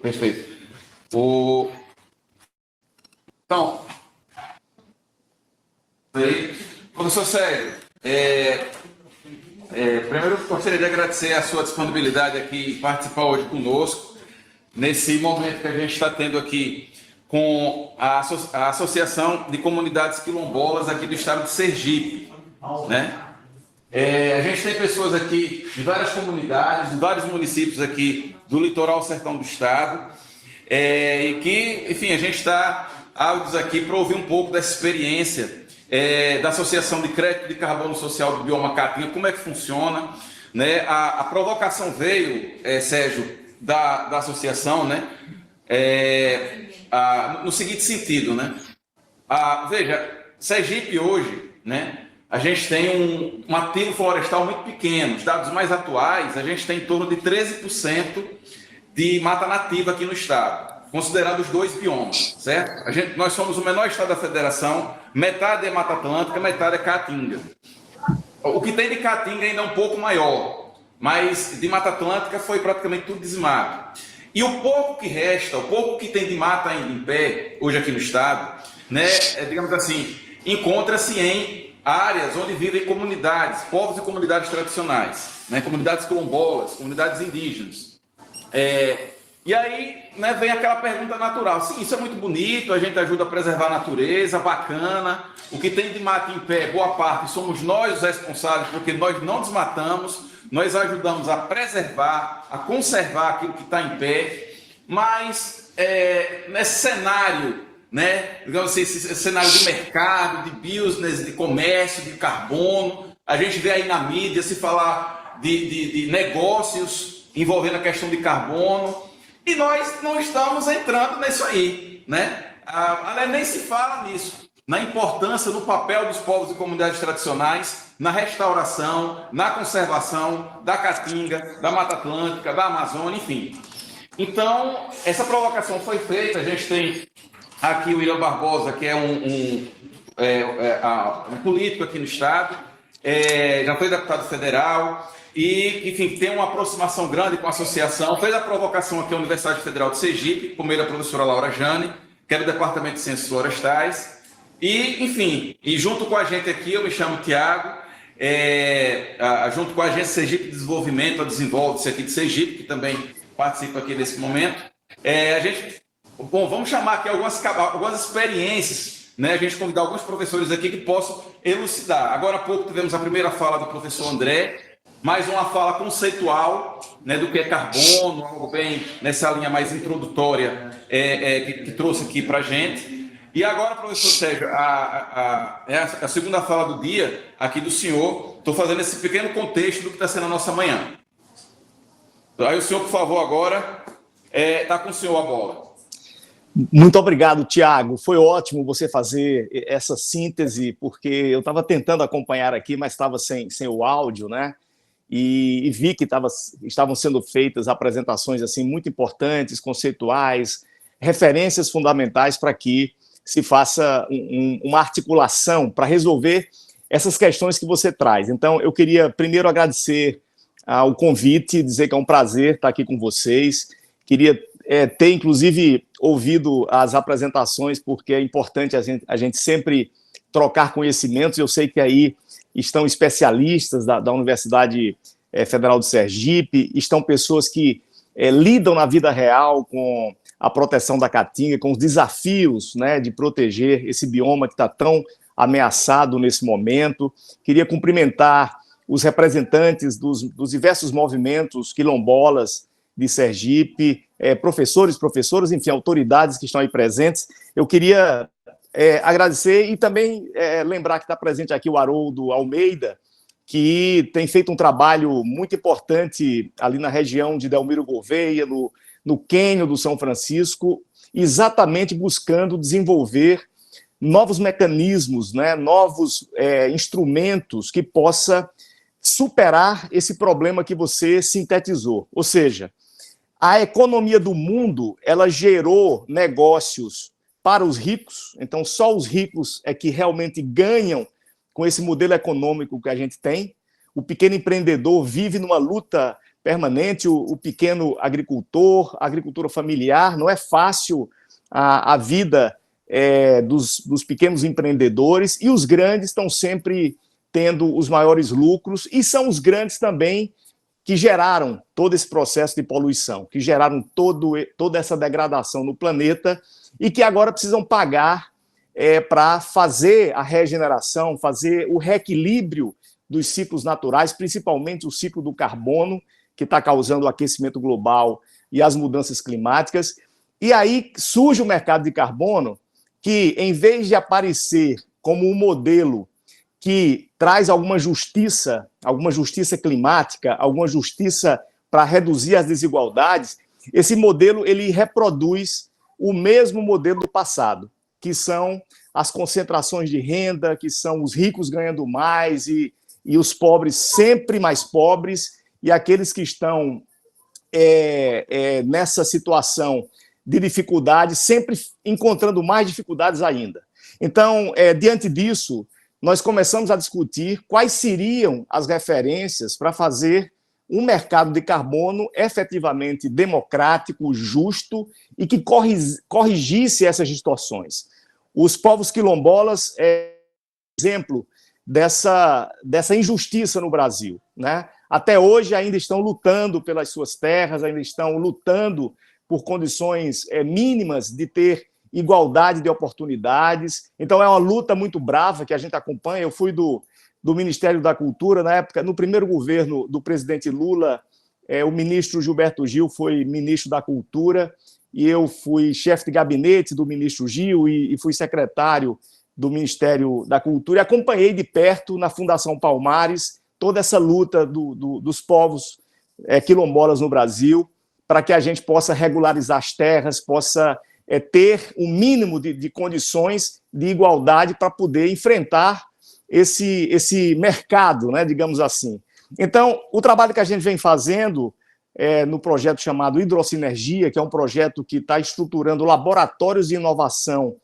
Perfeito. O... Então, professor Sérgio, primeiro eu gostaria de agradecer a sua disponibilidade aqui em participar hoje conosco, nesse momento que a gente está tendo aqui com a Associação de Comunidades Quilombolas aqui do estado de Sergipe, né? A gente tem pessoas aqui de várias comunidades, de vários municípios aqui do litoral sertão do estado, e que, enfim, a gente está áudios aqui para ouvir um pouco dessa experiência da Associação de Crédito de Carbono Social do Bioma Caatinga, como é que funciona, né? A provocação veio, Sérgio, da associação, né? No seguinte sentido, né? Veja, Sergipe hoje, né? A gente tem um ativo florestal muito pequeno. Os dados mais atuais, a gente tem em torno de 13% de mata nativa aqui no estado, considerando os dois biomas, certo? Nós somos o menor estado da federação, metade é Mata Atlântica, metade é Caatinga. O que tem de Caatinga ainda é um pouco maior, mas de Mata Atlântica foi praticamente tudo dizimado. E o pouco que resta, o pouco que tem de mata ainda em pé, hoje aqui no estado, né, digamos assim, encontra-se em áreas onde vivem comunidades, povos e comunidades tradicionais, né, comunidades quilombolas, comunidades indígenas. E aí, né, vem aquela pergunta natural. Sim, isso é muito bonito, a gente ajuda a preservar a natureza, bacana. O que tem de mata em pé, boa parte, somos nós os responsáveis, porque nós não desmatamos, nós ajudamos a preservar, a conservar aquilo que está em pé. Mas, nesse cenário, né, digamos assim, esse cenário de mercado, de business, de comércio, de carbono, a gente vê aí na mídia se falar de negócios envolvendo a questão de carbono, e nós não estamos entrando nisso aí, né? Nem se fala nisso, na importância, no papel dos povos e comunidades tradicionais, na restauração, na conservação da Caatinga, da Mata Atlântica, da Amazônia, enfim. Então, essa provocação foi feita. A gente tem aqui o William Barbosa, que é um político aqui no estado, já foi deputado federal e, enfim, tem uma aproximação grande com a associação. Fez a provocação aqui à Universidade Federal de Sergipe, por meio da professora Laura Jane, que é do Departamento de Ciências Florestais. E, enfim, e junto com a gente aqui, eu me chamo Tiago, junto com a Agência Sergipe de Desenvolvimento, a Desenvolve-se aqui de Sergipe, que também participa aqui nesse momento. Vamos chamar aqui algumas experiências, né? A gente convidar alguns professores aqui que possam elucidar. Agora há pouco tivemos a primeira fala do professor André, mais uma fala conceitual, né, do que é carbono, algo bem nessa linha mais introdutória que trouxe aqui para a gente. E agora, professor Sérgio, a segunda fala do dia aqui do senhor. Estou fazendo esse pequeno contexto do que está sendo a nossa manhã. Aí o senhor, por favor, agora está com o senhor a bola. Muito obrigado, Tiago. Foi ótimo você fazer essa síntese, porque eu estava tentando acompanhar aqui, mas estava sem o áudio, né? E vi que estavam sendo feitas apresentações assim muito importantes, conceituais, referências fundamentais para que se faça uma articulação para resolver essas questões que você traz. Então, eu queria primeiro agradecer o convite, dizer que é um prazer estar aqui com vocês. Queria ter, inclusive, ouvido as apresentações, porque é importante a gente sempre trocar conhecimentos. Eu sei que aí estão especialistas da Universidade Federal de Sergipe, estão pessoas que lidam na vida real com a proteção da Caatinga, com os desafios, né, de proteger esse bioma que está tão ameaçado nesse momento. Queria cumprimentar os representantes dos diversos movimentos quilombolas de Sergipe, professoras, enfim, autoridades que estão aí presentes. Eu queria agradecer e também lembrar que está presente aqui o Haroldo Almeida, que tem feito um trabalho muito importante ali na região de Delmiro Gouveia, no Quênio do São Francisco, exatamente buscando desenvolver novos mecanismos, né, novos instrumentos que possa superar esse problema que você sintetizou. Ou seja, a economia do mundo, ela gerou negócios para os ricos, então só os ricos é que realmente ganham com esse modelo econômico que a gente tem. O pequeno empreendedor vive numa luta permanente, o pequeno agricultor, a agricultura familiar. Não é fácil a vida dos pequenos empreendedores, e os grandes estão sempre tendo os maiores lucros, e são os grandes também que geraram todo esse processo de poluição, que geraram toda essa degradação no planeta, e que agora precisam pagar para fazer a regeneração, fazer o reequilíbrio dos ciclos naturais, principalmente o ciclo do carbono, que está causando o aquecimento global e as mudanças climáticas. E aí surge o mercado de carbono, que, em vez de aparecer como um modelo que traz alguma justiça climática, alguma justiça para reduzir as desigualdades, esse modelo ele reproduz o mesmo modelo do passado, que são as concentrações de renda, que são os ricos ganhando mais e os pobres sempre mais pobres, e aqueles que estão nessa situação de dificuldade sempre encontrando mais dificuldades ainda. Então, diante disso, nós começamos a discutir quais seriam as referências para fazer um mercado de carbono efetivamente democrático, justo e que corrigisse essas distorções. Os povos quilombolas exemplo dessa injustiça no Brasil, né? Até hoje ainda estão lutando pelas suas terras, ainda estão lutando por condições mínimas de ter igualdade de oportunidades. Então é uma luta muito brava que a gente acompanha. Eu fui do Ministério da Cultura, na época, no primeiro governo do presidente Lula, o ministro Gilberto Gil foi ministro da Cultura, e eu fui chefe de gabinete do ministro Gil e fui secretário do Ministério da Cultura, e acompanhei de perto, na Fundação Palmares, toda essa luta dos povos quilombolas no Brasil, para que a gente possa regularizar as terras, possa ter um mínimo de condições de igualdade para poder enfrentar esse mercado, né, digamos assim. Então, o trabalho que a gente vem fazendo no projeto chamado Hidrosinergia, que é um projeto que está estruturando laboratórios de inovação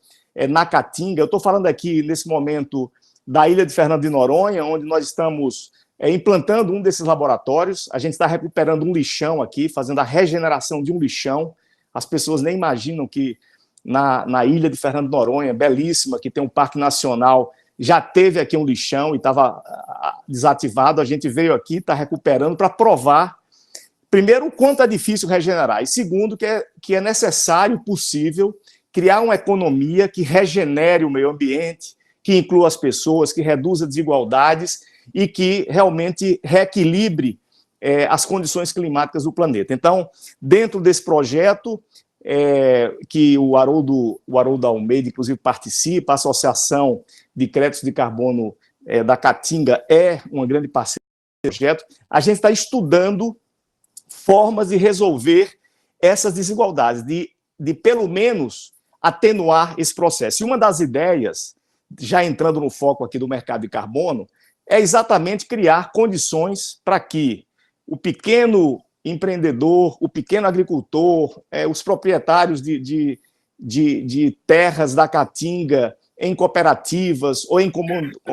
na Caatinga. Eu estou falando aqui, nesse momento, da ilha de Fernando de Noronha, onde nós estamos implantando um desses laboratórios. A gente está recuperando um lixão aqui, fazendo a regeneração de um lixão. As pessoas nem imaginam que na ilha de Fernando de Noronha, belíssima, que tem um parque nacional, já teve aqui um lixão e estava desativado. A gente veio aqui, está recuperando para provar, primeiro, o quanto é difícil regenerar, e segundo, que é necessário, possível, criar uma economia que regenere o meio ambiente, que inclua as pessoas, que reduza desigualdades e que realmente reequilibre as condições climáticas do planeta. Então, dentro desse projeto, que o Haroldo Almeida, inclusive, participa, a Associação de Créditos de Carbono da Caatinga é uma grande parceira do projeto, a gente está estudando formas de resolver essas desigualdades, de pelo menos atenuar esse processo. E uma das ideias, já entrando no foco aqui do mercado de carbono, é exatamente criar condições para que o pequeno empreendedor, o pequeno agricultor, os proprietários de terras da Caatinga, em cooperativas, ou em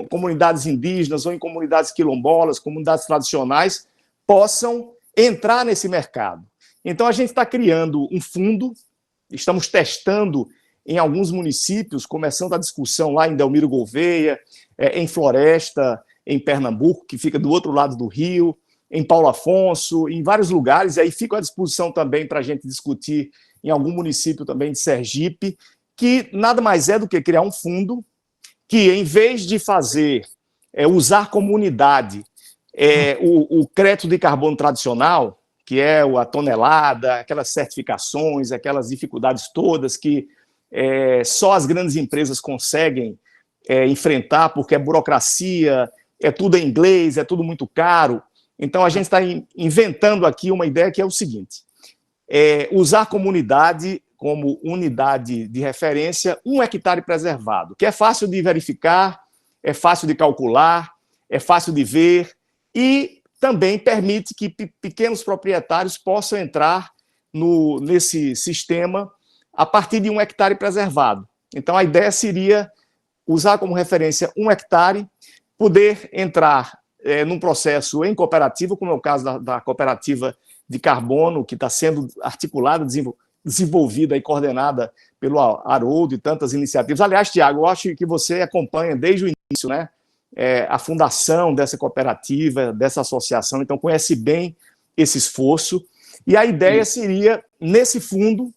comunidades indígenas, ou em comunidades quilombolas, comunidades tradicionais, possam entrar nesse mercado. Então, a gente está criando um fundo, estamos testando em alguns municípios, começando a discussão lá em Delmiro Gouveia, em Floresta, em Pernambuco, que fica do outro lado do rio, em Paulo Afonso, em vários lugares, e aí fico à disposição também para a gente discutir em algum município também de Sergipe, que nada mais é do que criar um fundo que, em vez de usar como unidade o crédito de carbono tradicional, que é a tonelada, aquelas certificações, aquelas dificuldades todas que só as grandes empresas conseguem enfrentar, porque é burocracia, é tudo em inglês, é tudo muito caro. Então, a gente está inventando aqui uma ideia que é o seguinte: usar a comunidade como unidade de referência, 1 hectare preservado, que é fácil de verificar, é fácil de calcular, é fácil de ver, e também permite que pequenos proprietários possam entrar nesse sistema a partir de 1 hectare preservado. Então, a ideia seria usar como referência 1 hectare, poder entrar num processo em cooperativa, como é o caso da cooperativa de carbono, que está sendo articulada, desenvolvida e coordenada pelo Haroldo e tantas iniciativas. Aliás, Tiago, eu acho que você acompanha desde o início, né, a fundação dessa cooperativa, dessa associação, então conhece bem esse esforço. E a ideia seria, nesse fundo,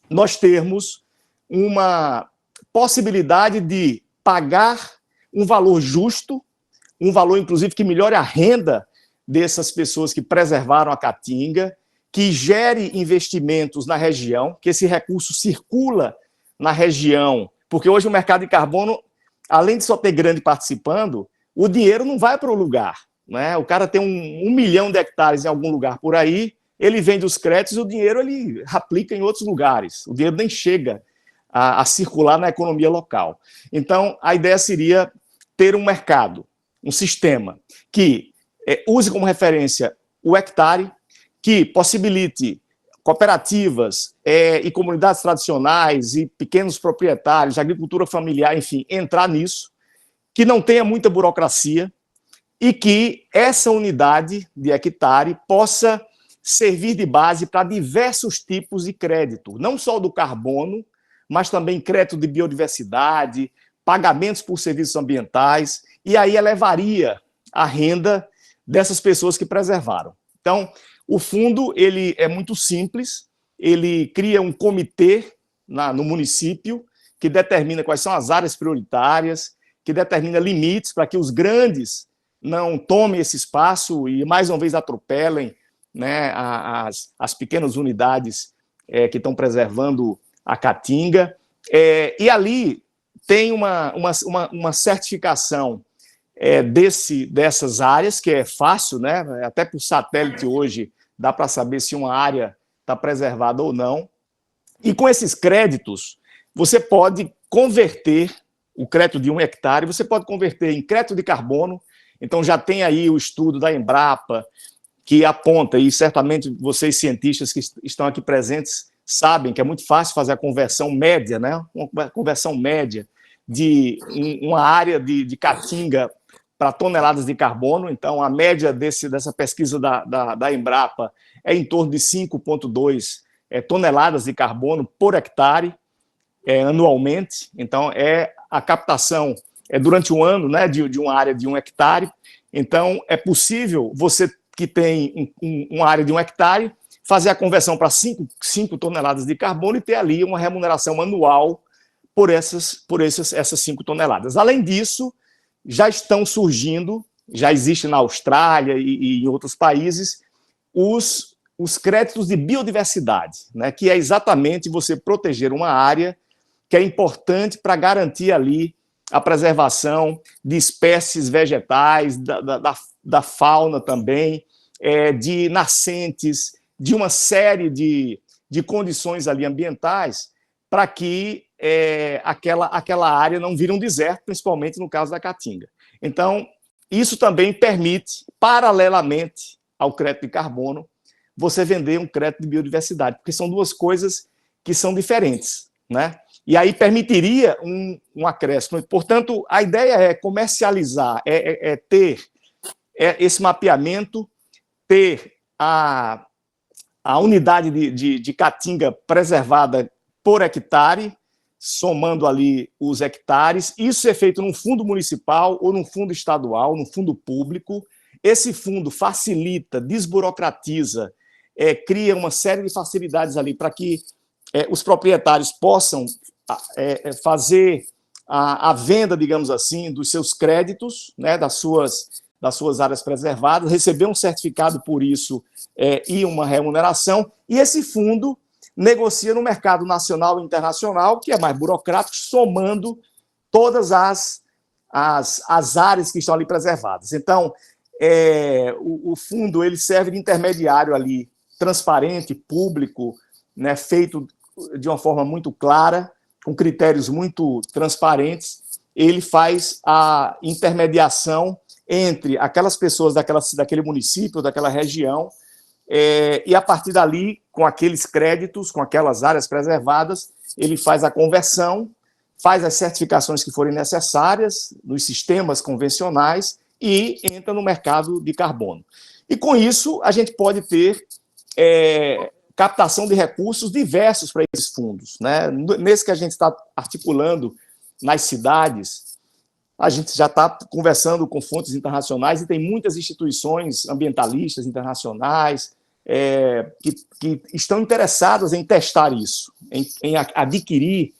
nós termos uma possibilidade de pagar um valor justo, um valor, inclusive, que melhore a renda dessas pessoas que preservaram a caatinga, que gere investimentos na região, que esse recurso circula na região, porque hoje o mercado de carbono, além de só ter grande participando, o dinheiro não vai para o lugar, né? O cara tem 1 milhão de hectares em algum lugar por aí, ele vende os créditos e o dinheiro ele aplica em outros lugares, o dinheiro nem chega a circular na economia local. Então, a ideia seria ter um mercado, um sistema que use como referência o hectare, que possibilite cooperativas e comunidades tradicionais e pequenos proprietários, agricultura familiar, enfim, entrar nisso, que não tenha muita burocracia e que essa unidade de hectare possa servir de base para diversos tipos de crédito, não só do carbono, mas também crédito de biodiversidade, pagamentos por serviços ambientais, e aí elevaria a renda dessas pessoas que preservaram. Então, o fundo ele é muito simples, ele cria um comitê no município que determina quais são as áreas prioritárias, que determina limites para que os grandes não tomem esse espaço e, mais uma vez, atropelem, né, as pequenas unidades que estão preservando a caatinga. E ali tem uma certificação dessas áreas, que é fácil, né? Até por satélite hoje dá para saber se uma área está preservada ou não. E com esses créditos, você pode converter o crédito de 1 hectare, você pode converter em crédito de carbono. Então já tem aí o estudo da Embrapa, que aponta, e certamente vocês cientistas que estão aqui presentes sabem que é muito fácil fazer a conversão média, né? Uma conversão média de uma área de caatinga para toneladas de carbono. Então, a média dessa pesquisa da Embrapa é em torno de 5,2 toneladas de carbono por hectare anualmente. Então, a captação durante um ano, né, de uma área de 1 hectare. Então, é possível você que tem uma área de 1 hectare fazer a conversão para 5 toneladas de carbono e ter ali uma remuneração anual por essas 5 toneladas. Além disso, já estão surgindo, já existe na Austrália e em outros países, os créditos de biodiversidade, né, que é exatamente você proteger uma área que é importante para garantir ali a preservação de espécies vegetais, da fauna também, de nascentes, de uma série de condições ali ambientais para que aquela área não vire um deserto, principalmente no caso da caatinga. Então, isso também permite, paralelamente ao crédito de carbono, você vender um crédito de biodiversidade, porque são duas coisas que são diferentes, né? E aí permitiria um acréscimo. Portanto, a ideia é comercializar, ter esse mapeamento, ter a unidade de caatinga preservada por hectare, somando ali os hectares. Isso é feito num fundo municipal ou num fundo estadual, num fundo público. Esse fundo facilita, desburocratiza, cria uma série de facilidades ali para que os proprietários possam fazer a venda, digamos assim, dos seus créditos, né, das suas áreas preservadas, receber um certificado por isso e uma remuneração, e esse fundo negocia no mercado nacional e internacional, que é mais burocrático, somando todas as áreas que estão ali preservadas. Então, o fundo ele serve de intermediário ali, transparente, público, né, feito de uma forma muito clara, com critérios muito transparentes. Ele faz a intermediação entre aquelas pessoas daquele município, daquela região, e a partir dali, com aqueles créditos, com aquelas áreas preservadas, ele faz a conversão, faz as certificações que forem necessárias nos sistemas convencionais e entra no mercado de carbono. E com isso, a gente pode ter captação de recursos diversos para esses fundos, né? Nesse que a gente está articulando nas cidades, a gente já está conversando com fontes internacionais e tem muitas instituições ambientalistas internacionais que estão interessadas em testar isso, em adquirir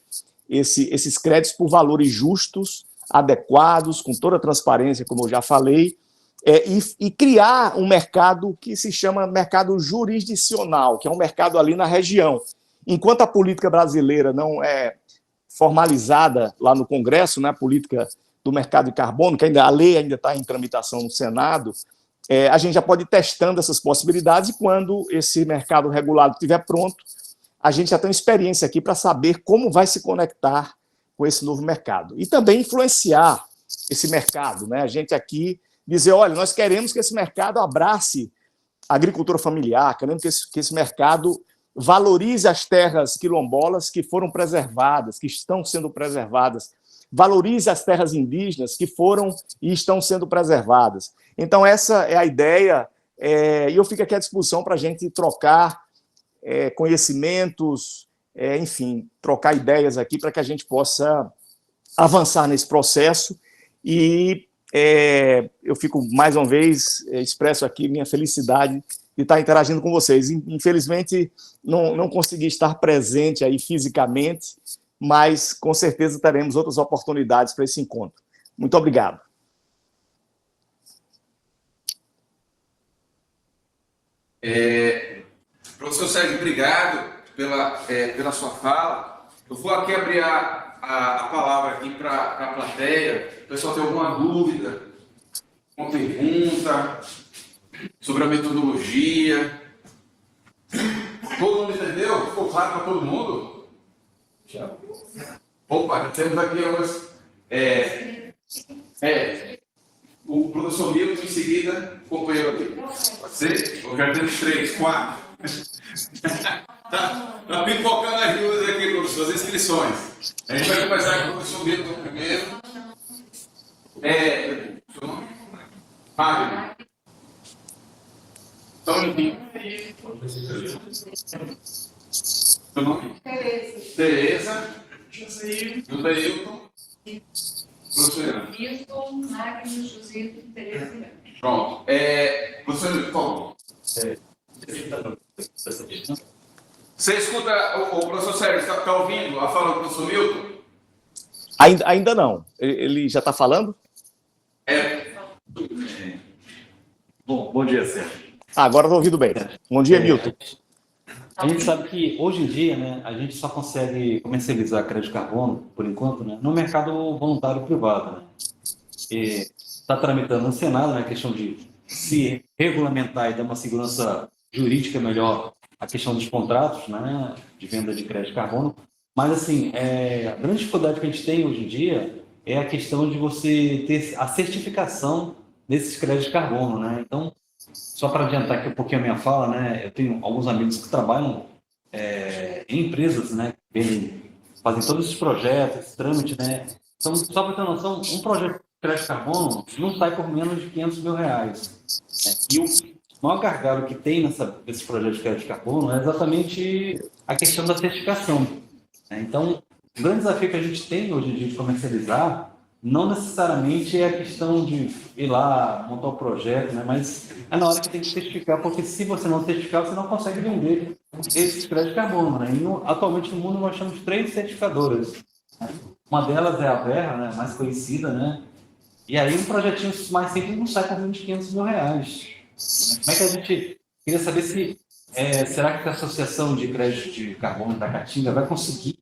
esses créditos por valores justos, adequados, com toda a transparência, como eu já falei, e criar um mercado que se chama mercado jurisdicional, que é um mercado ali na região. Enquanto a política brasileira não é formalizada lá no Congresso, né, a política do mercado de carbono, que a lei ainda está em tramitação no Senado, a gente já pode ir testando essas possibilidades, e quando esse mercado regulado estiver pronto, a gente já tem experiência aqui para saber como vai se conectar com esse novo mercado. E também influenciar esse mercado, né? A gente aqui dizer, olha, nós queremos que esse mercado abrace a agricultura familiar, queremos que esse mercado valorize as terras quilombolas que foram preservadas, que estão sendo preservadas, valorize as terras indígenas que foram e estão sendo preservadas. Então, essa é a ideia, e eu fico aqui à disposição para a gente trocar conhecimentos, enfim, trocar ideias aqui para que a gente possa avançar nesse processo. E eu fico, mais uma vez, expresso aqui minha felicidade de estar interagindo com vocês. Infelizmente, não consegui estar presente aí fisicamente, mas com certeza teremos outras oportunidades para esse encontro. Muito obrigado. Professor Sérgio, obrigado pela sua fala. Eu vou aqui abrir a palavra aqui para a plateia. O pessoal tem alguma dúvida, uma pergunta sobre a metodologia? Todo mundo entendeu? Ficou claro para todo mundo? Já. Opa, já temos aqui algumas... o professor Milton, em seguida, o companheiro aqui. Pode ser? Eu já temos 3, 4. Tá pipocando as dúvidas aqui, professor, as inscrições. A gente vai começar com o professor Milton primeiro. Seu nome? Magno. Só um minutinho. Seu nome? Tereza. Judailton. Professor Milton, Magno, José, Tereza. Pronto. Professor Milton, por favor. Você escuta o professor Sérgio, está ouvindo a fala do professor Milton? Ainda não. Ele já está falando? Bom dia, Sérgio. Agora estou ouvindo bem. Bom dia, Milton. A gente sabe que, hoje em dia, né, a gente só consegue comercializar crédito de carbono, por enquanto, né, no mercado voluntário privado. Né? Está tramitando no Senado, né, a questão de se regulamentar e dar uma segurança jurídica melhor a questão dos contratos, né, de venda de crédito de carbono. Mas, assim, a grande dificuldade que a gente tem hoje em dia é a questão de você ter a certificação desses créditos de carbono. Né? Então, só para adiantar aqui um pouquinho a minha fala, né, eu tenho alguns amigos que trabalham em empresas, né, que fazem todos esses projetos, esse trâmite, né. Então, só para ter uma noção, um projeto de crédito de carbono não sai por menos de R$500 mil. Né? E o maior gargalo que tem nesse projeto de crédito de carbono é exatamente a questão da certificação. Né? Então, o grande desafio que a gente tem hoje em dia de comercializar não necessariamente é a questão de ir lá, montar o projeto, né? Mas é na hora que tem que certificar, porque se você não certificar, você não consegue vender esses créditos de carbono. Né? Atualmente no mundo nós temos 3 certificadoras. Né? Uma delas é a Verra, né? Mais conhecida, né? E aí um projetinho mais simples não sai por menos de R$500 mil. Como é que a gente... Queria saber se... será que a Associação de Crédito de Carbono da Caatinga vai conseguir,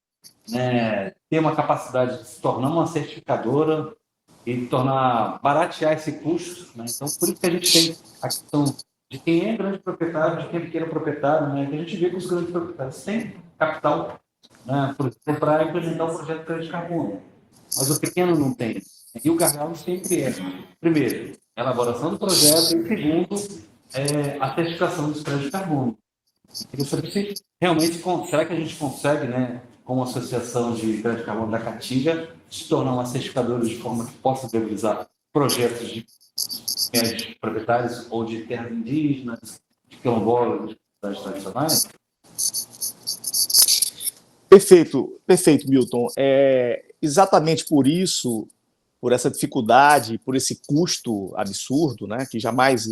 né, ter uma capacidade de se tornar uma certificadora e baratear esse custo, né? Então, por isso que a gente tem a questão de quem é grande proprietário, de quem é pequeno proprietário, né? Que a gente vê que os grandes proprietários têm capital, né, para implementar o projeto de crédito de carbono, mas o pequeno não tem. E o gargalo sempre primeiro, a elaboração do projeto, e segundo, a certificação dos créditos de carbono. Eu queria saber se realmente, será que a gente consegue, né, como Associação de Crédito de Carbono da Caatinga, se tornar uma certificadora de forma que possa viabilizar projetos de proprietários ou de terras indígenas, de quilombolas, de cidades tradicionais? Perfeito, perfeito, Milton. Exatamente por isso, por essa dificuldade, por esse custo absurdo, né, que jamais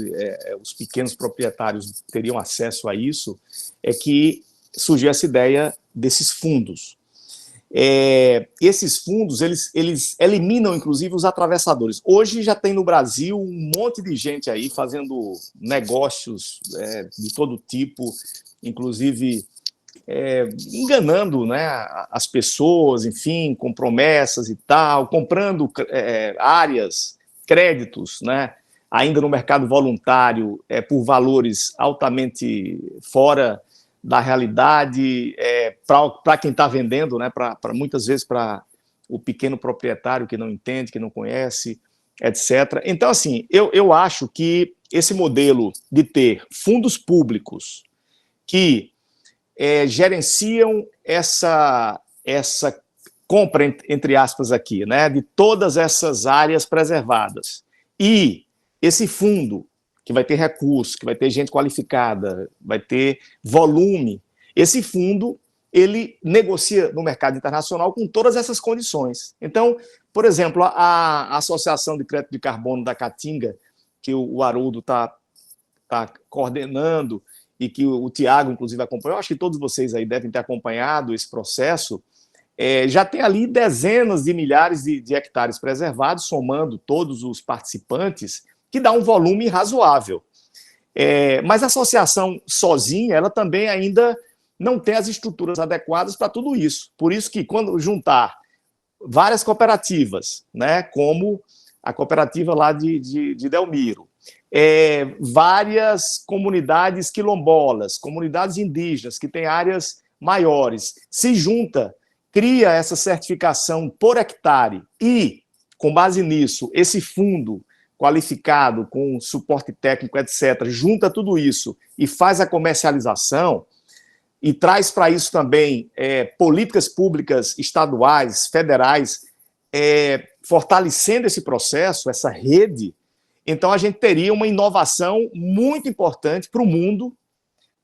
os pequenos proprietários teriam acesso a isso, é que surgiu essa ideia desses fundos. Esses fundos, eles eliminam, inclusive, os atravessadores. Hoje já tem no Brasil um monte de gente aí fazendo negócios de todo tipo, inclusive enganando, né, as pessoas, enfim, com promessas e tal, comprando áreas, créditos, né, ainda no mercado voluntário, por valores altamente fora da realidade, para quem está vendendo, né, muitas vezes para o pequeno proprietário que não entende, que não conhece, etc. Então, assim, eu acho que esse modelo de ter fundos públicos que gerenciam essa compra, entre aspas, aqui, né, de todas essas áreas preservadas. E esse fundo, que vai ter recursos, que vai ter gente qualificada, vai ter volume, esse fundo, ele negocia no mercado internacional com todas essas condições. Então, por exemplo, a Associação de Crédito de Carbono da Caatinga, que o Haroldo está coordenando, e que o Tiago, inclusive, acompanhou, acho que todos vocês aí devem ter acompanhado esse processo, já tem ali dezenas de milhares de hectares preservados, somando todos os participantes, que dá um volume razoável. Mas a associação sozinha, ela também ainda não tem as estruturas adequadas para tudo isso. Por isso que, quando juntar várias cooperativas, né, como a cooperativa lá de Delmiro, várias comunidades quilombolas, comunidades indígenas, que têm áreas maiores, se junta, cria essa certificação por hectare e, com base nisso, esse fundo qualificado, com suporte técnico, etc., junta tudo isso e faz a comercialização e traz para isso também políticas públicas estaduais, federais, fortalecendo esse processo, essa rede. Então, a gente teria uma inovação muito importante para o mundo,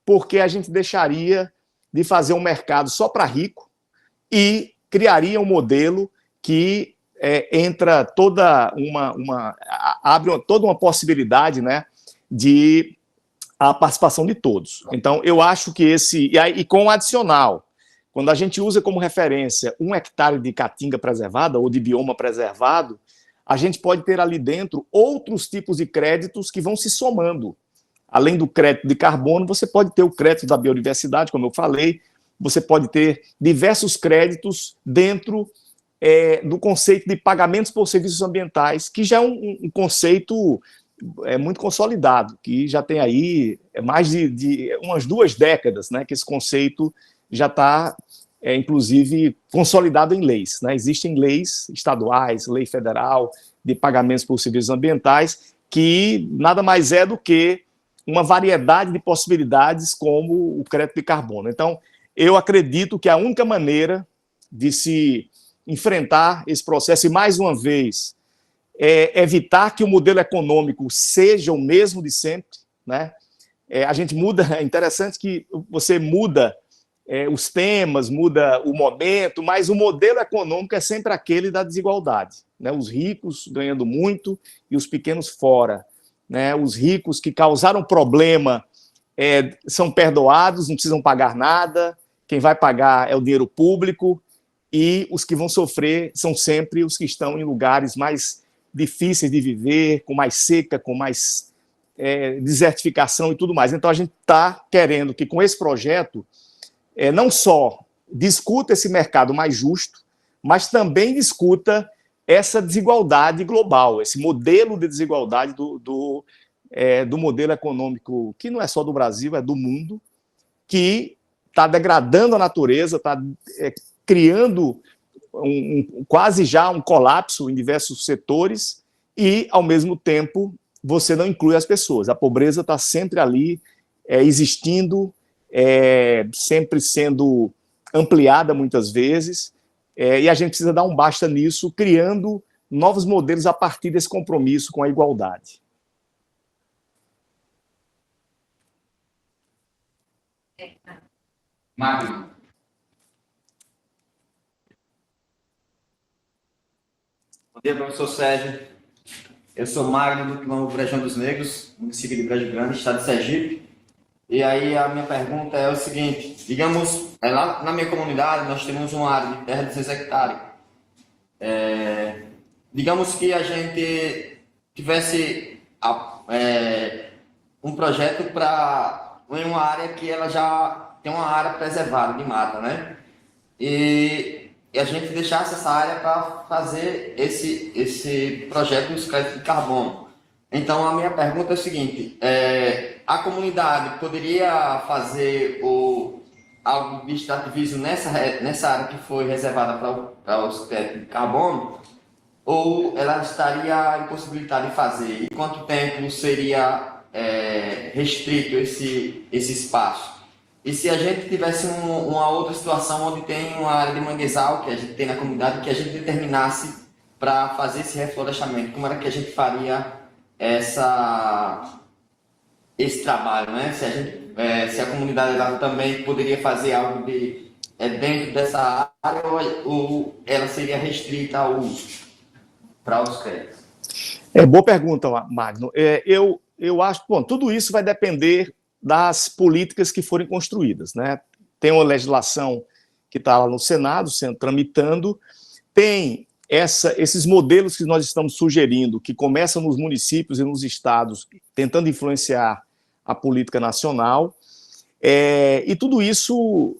porque a gente deixaria de fazer um mercado só para rico e criaria um modelo que entra abre toda uma possibilidade, né, de a participação de todos. Então, eu acho que e com um adicional, quando a gente usa como referência 1 hectare de caatinga preservada ou de bioma preservado, a gente pode ter ali dentro outros tipos de créditos que vão se somando. Além do crédito de carbono, você pode ter o crédito da biodiversidade, como eu falei, você pode ter diversos créditos dentro do conceito de pagamentos por serviços ambientais, que já é um conceito muito consolidado, que já tem aí mais de umas 2 décadas, né, que esse conceito já está, inclusive, consolidado em leis, né? Existem leis estaduais, lei federal de pagamentos por serviços ambientais, que nada mais é do que uma variedade de possibilidades como o crédito de carbono. Então, eu acredito que a única maneira de se enfrentar esse processo, e mais uma vez, evitar que o modelo econômico seja o mesmo de sempre, né? A gente muda, é interessante que você muda os temas, muda o momento, mas o modelo econômico é sempre aquele da desigualdade, né? Os ricos ganhando muito e os pequenos fora, né? Os ricos que causaram problema são perdoados, não precisam pagar nada, quem vai pagar é o dinheiro público, e os que vão sofrer são sempre os que estão em lugares mais difíceis de viver, com mais seca, com mais desertificação e tudo mais. Então, a gente está querendo que, com esse projeto, não só discuta esse mercado mais justo, mas também discuta essa desigualdade global, esse modelo de desigualdade do modelo econômico, que não é só do Brasil, é do mundo, que está degradando a natureza, está criando quase já um colapso em diversos setores e, ao mesmo tempo, você não inclui as pessoas. A pobreza está sempre ali, existindo, sempre sendo ampliada muitas vezes, e a gente precisa dar um basta nisso, criando novos modelos a partir desse compromisso com a igualdade. Magno. Bom dia, professor Sérgio. Eu sou Magno do quilômetro Brejão dos Negros, município de Brejo Grande, estado de Sergipe. E aí a minha pergunta é o seguinte, digamos, lá na minha comunidade nós temos uma área de terra de 6 hectares. Digamos que a gente tivesse um projeto para uma área que ela já tem uma área preservada de mata, né? E a gente deixasse essa área para fazer esse projeto dos créditos de carbono. Então, a minha pergunta é o seguinte, a comunidade poderia fazer algo de extrativismo nessa área que foi reservada para os créditos de carbono, ou ela estaria impossibilitada de fazer? E quanto tempo seria restrito esse espaço? E se a gente tivesse uma outra situação onde tem uma área de manguezal que a gente tem na comunidade, que a gente determinasse para fazer esse reflorestamento, como era que a gente faria esse trabalho, né? Se a comunidade ela também poderia fazer algo dentro dessa área, ou ela seria restrita ao uso para os créditos? Boa pergunta, Magno. Eu acho que tudo isso vai depender das políticas que forem construídas, né? Tem uma legislação que está lá no Senado, tramitando, tem esses modelos que nós estamos sugerindo, que começam nos municípios e nos estados, tentando influenciar a política nacional, e tudo isso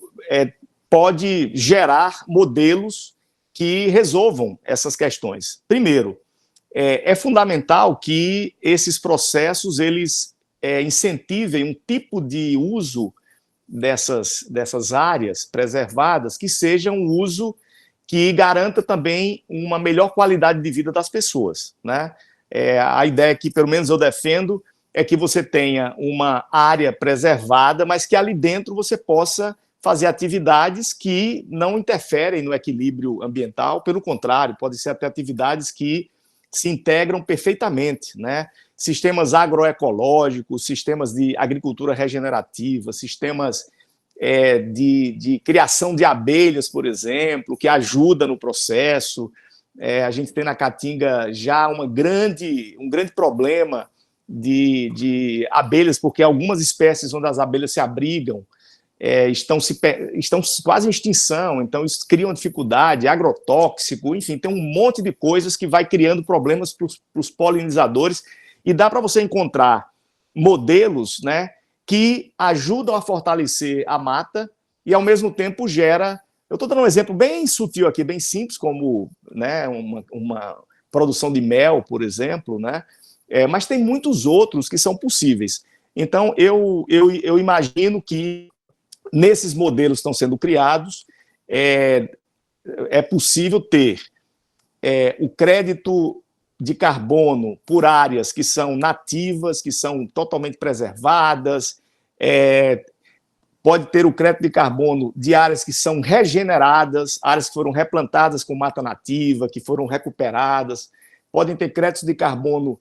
pode gerar modelos que resolvam essas questões. Primeiro, é fundamental que esses processos eles incentivem um tipo de uso dessas áreas preservadas que seja um uso que garanta também uma melhor qualidade de vida das pessoas, né? A ideia que, pelo menos, eu defendo é que você tenha uma área preservada, mas que ali dentro você possa fazer atividades que não interferem no equilíbrio ambiental, pelo contrário, podem ser até atividades que se integram perfeitamente, né? Sistemas agroecológicos, sistemas de agricultura regenerativa, sistemas de criação de abelhas, por exemplo, que ajuda no processo. A gente tem na Caatinga já um grande problema de abelhas, porque algumas espécies onde as abelhas se abrigam estão quase em extinção, então isso cria uma dificuldade, agrotóxico, enfim, tem um monte de coisas que vai criando problemas para os polinizadores, e dá para você encontrar modelos, né, que ajudam a fortalecer a mata e, ao mesmo tempo, gera... Eu estou dando um exemplo bem sutil aqui, bem simples, como, né, uma produção de mel, por exemplo, né, mas tem muitos outros que são possíveis. Então, eu imagino que nesses modelos que estão sendo criados, é possível ter o crédito de carbono por áreas que são nativas, que são totalmente preservadas, pode ter o crédito de carbono de áreas que são regeneradas, áreas que foram replantadas com mata nativa, que foram recuperadas, podem ter créditos de carbono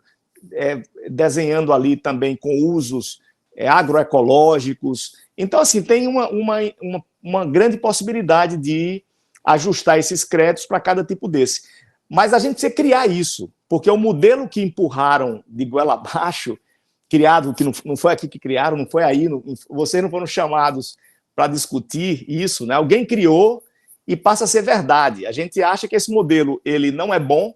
desenhando ali também com usos agroecológicos. Então, assim, tem uma grande possibilidade de ajustar esses créditos para cada tipo desse. Mas a gente precisa criar isso, porque o modelo que empurraram de goela abaixo, criado, que não foi aqui que criaram, não foi aí, vocês não foram chamados para discutir isso, né? Alguém criou e passa a ser verdade. A gente acha que esse modelo ele não é bom,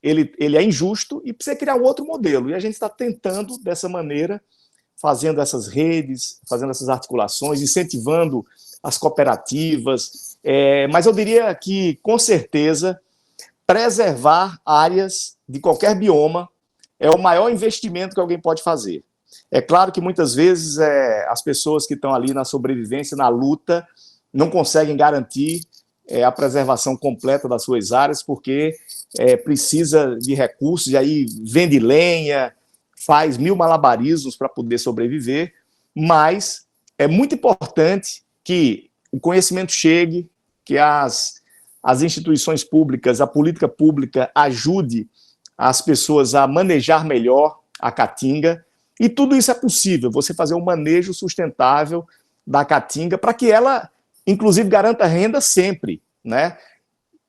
ele é injusto e precisa criar um outro modelo. E a gente está tentando, dessa maneira, fazendo essas redes, fazendo essas articulações, incentivando as cooperativas, mas eu diria que, com certeza, preservar áreas de qualquer bioma é o maior investimento que alguém pode fazer. É claro que, muitas vezes, as pessoas que estão ali na sobrevivência, na luta, não conseguem garantir a preservação completa das suas áreas, porque precisa de recursos, e aí vende lenha, faz 1000 malabarismos para poder sobreviver, mas é muito importante que o conhecimento chegue, que as as instituições públicas, a política pública ajude as pessoas a manejar melhor a caatinga, e tudo isso é possível, você fazer um manejo sustentável da caatinga para que ela, inclusive, garanta renda sempre, né?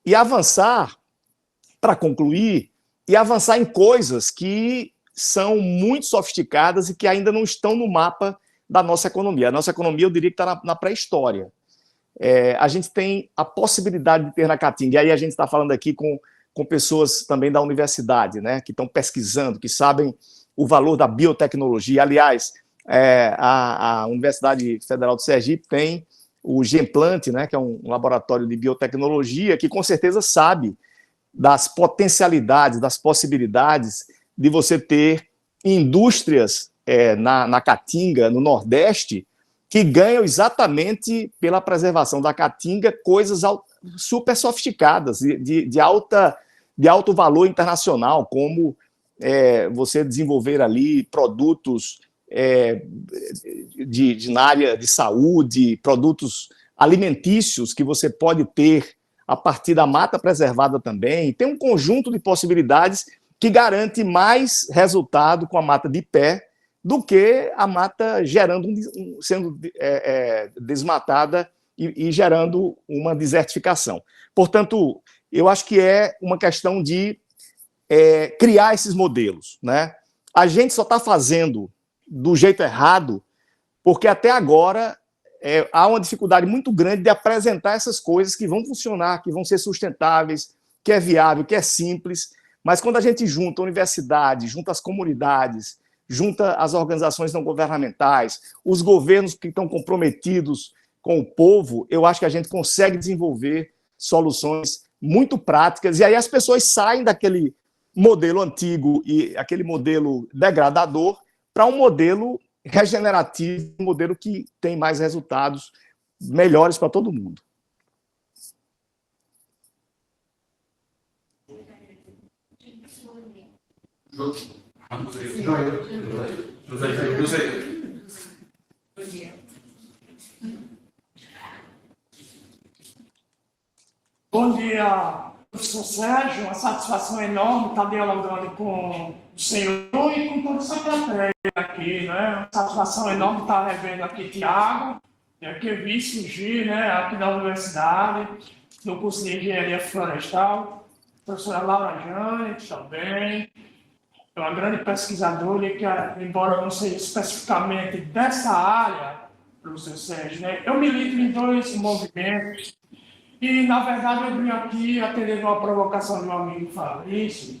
E avançar, para concluir, e avançar em coisas que são muito sofisticadas e que ainda não estão no mapa da nossa economia. A nossa economia, eu diria que está na pré-história. A gente tem a possibilidade de ter na caatinga, e aí a gente está falando aqui com pessoas também da universidade, né, que estão pesquisando, que sabem o valor da biotecnologia. Aliás, a Universidade Federal do Sergipe tem o Genplant, né, que é um laboratório de biotecnologia, que com certeza sabe das potencialidades, das possibilidades de você ter indústrias na Caatinga, no Nordeste, que ganham exatamente pela preservação da Caatinga coisas super sofisticadas, de alto valor internacional, como você desenvolver ali produtos na área de saúde, produtos alimentícios que você pode ter a partir da mata preservada também. Tem um conjunto de possibilidades que garante mais resultado com a mata de pé do que a mata sendo desmatada e gerando uma desertificação. Portanto, eu acho que é uma questão de criar esses modelos, né? A gente só está fazendo do jeito errado porque até agora há uma dificuldade muito grande de apresentar essas coisas que vão funcionar, que vão ser sustentáveis, que é viável, que é simples. Mas quando a gente junta a universidade, junta as comunidades, junta as organizações não governamentais, os governos que estão comprometidos com o povo, eu acho que a gente consegue desenvolver soluções muito práticas, e aí as pessoas saem daquele modelo antigo e aquele modelo degradador para um modelo regenerativo, um modelo que tem mais resultados melhores para todo mundo. Bom dia, professor Sérgio. Uma satisfação enorme estar dialogando com o senhor e com toda essa plateia aqui, né? Uma satisfação enorme estar revendo aqui Tiago, que eu vi surgir, né, aqui na universidade, no curso de Engenharia Florestal, a professora Laura Jane também, é uma grande pesquisadora e que, embora não seja especificamente dessa área, professor Sérgio, né, eu milito em dois movimentos. E, na verdade, eu vim aqui atendendo uma provocação do meu amigo Fabrício.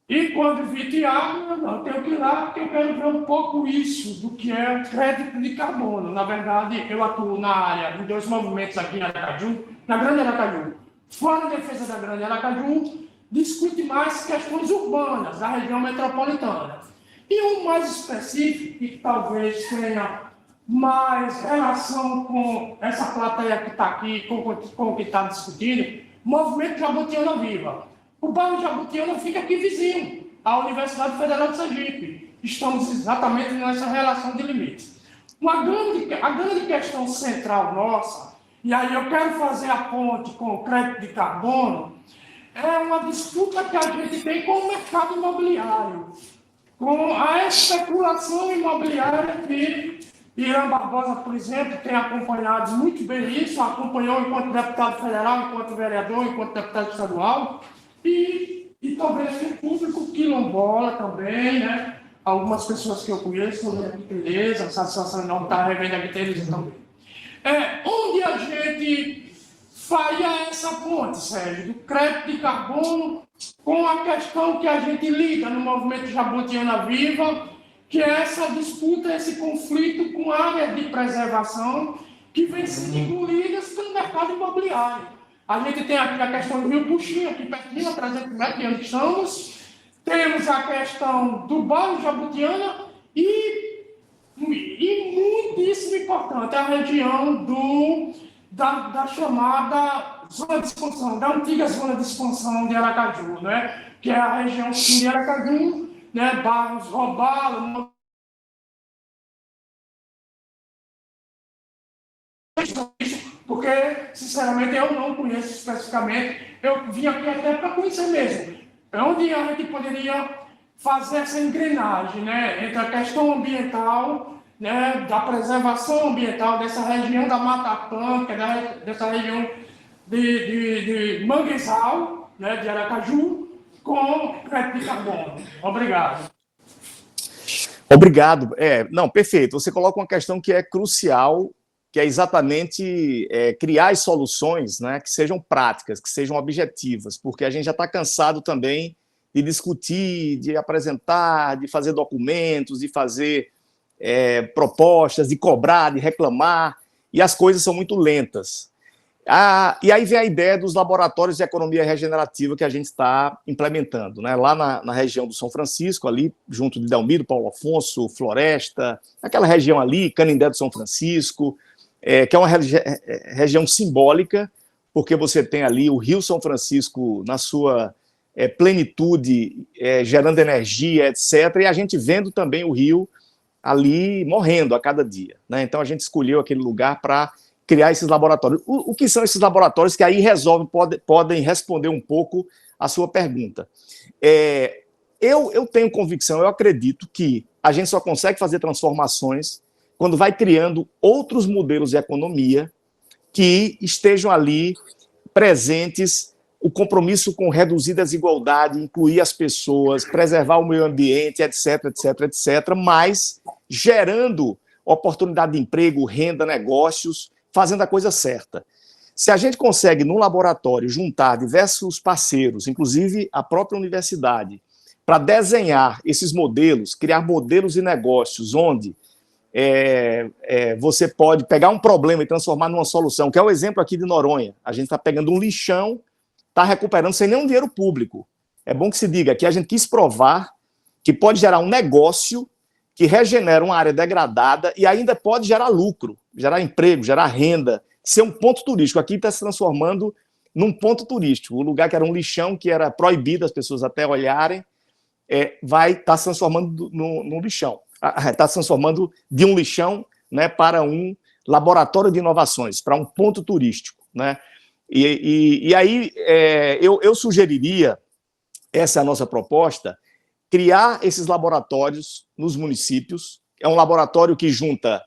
E quando vi Tiago, eu tenho que ir lá, porque eu quero ver um pouco isso, do que é crédito de carbono. Na verdade, eu atuo na área de dois movimentos aqui em Aracaju, na Grande Aracaju. Fora a defesa da Grande Aracaju, discute mais questões urbanas, da região metropolitana. E um mais específico, que talvez tenha mais relação com essa plateia que está aqui, com o que está discutindo, movimento Jabutiana Viva. O bairro Jabutiana fica aqui vizinho, à Universidade Federal de Sergipe. Estamos exatamente nessa relação de limites. A grande questão central nossa, e aí eu quero fazer a ponte com o crédito de carbono, é uma disputa que a gente tem com o mercado imobiliário, com a especulação imobiliária que Irã Barbosa, por exemplo, tem acompanhado muito bem isso, acompanhou enquanto deputado federal, enquanto vereador, enquanto deputado estadual, e talvez o público quilombola também, né? Algumas pessoas que eu conheço, beleza, a satisfação não está revendo aqui Tereza também. Onde a gente faria essa ponte, Sérgio, do crédito de carbono com a questão que a gente lida no movimento Jabutiana Viva, que é essa disputa, esse conflito com áreas de preservação que vem sendo engolidas pelo mercado imobiliário. A gente tem aqui a questão do Rio Puxinho, aqui pertinho, a 300 metros, onde estamos. Temos a questão do bairro Jabutiana e muitíssimo importante, a região da chamada zona de expansão, da antiga zona de expansão de Aracaju, né? Que é a região sul de Aracaju, né, bairros roubados, porque sinceramente, eu não conheço especificamente. Eu vim aqui até para conhecer mesmo. É onde a gente poderia fazer essa engrenagem, né, entre a questão ambiental, né, da preservação ambiental dessa região da Mata Atlântica, dessa região de manguezal, né, de Aracaju, com crédito de carbono. Obrigado. Obrigado. Não, perfeito. Você coloca uma questão que é crucial, que é exatamente criar as soluções, né, que sejam práticas, que sejam objetivas, porque a gente já está cansado também de discutir, de apresentar, de fazer documentos, de fazer propostas, de cobrar, de reclamar, e as coisas são muito lentas. E aí vem a ideia dos laboratórios de economia regenerativa que a gente está implementando, né? Lá na região do São Francisco, ali junto de Delmiro, Paulo Afonso, Floresta, aquela região ali, Canindé do São Francisco, que é uma região simbólica, porque você tem ali o Rio São Francisco na sua plenitude, gerando energia, etc., e a gente vendo também o rio ali morrendo a cada dia, né? Então a gente escolheu aquele lugar para criar esses laboratórios. O que são esses laboratórios que aí podem responder um pouco a sua pergunta? Eu tenho convicção, eu acredito que a gente só consegue fazer transformações quando vai criando outros modelos de economia que estejam ali presentes, o compromisso com reduzir a desigualdade, incluir as pessoas, preservar o meio ambiente, etc., etc., etc., mas gerando oportunidade de emprego, renda, negócios, fazendo a coisa certa. Se a gente consegue, num laboratório, juntar diversos parceiros, inclusive a própria universidade, para desenhar esses modelos, criar modelos de negócios onde você pode pegar um problema e transformar numa solução, que é o exemplo aqui de Noronha. A gente está pegando um lixão, está recuperando sem nenhum dinheiro público. É bom que se diga que a gente quis provar que pode gerar um negócio que regenera uma área degradada e ainda pode gerar lucro, gerar emprego, gerar renda, ser um ponto turístico. Aqui está se transformando num ponto turístico. O lugar que era um lixão, que era proibido as pessoas até olharem, vai estar se transformando num lixão. Está se transformando de um lixão, né, para um laboratório de inovações, para um ponto turístico, né? E aí eu sugeriria, essa é a nossa proposta, criar esses laboratórios nos municípios. É um laboratório que junta...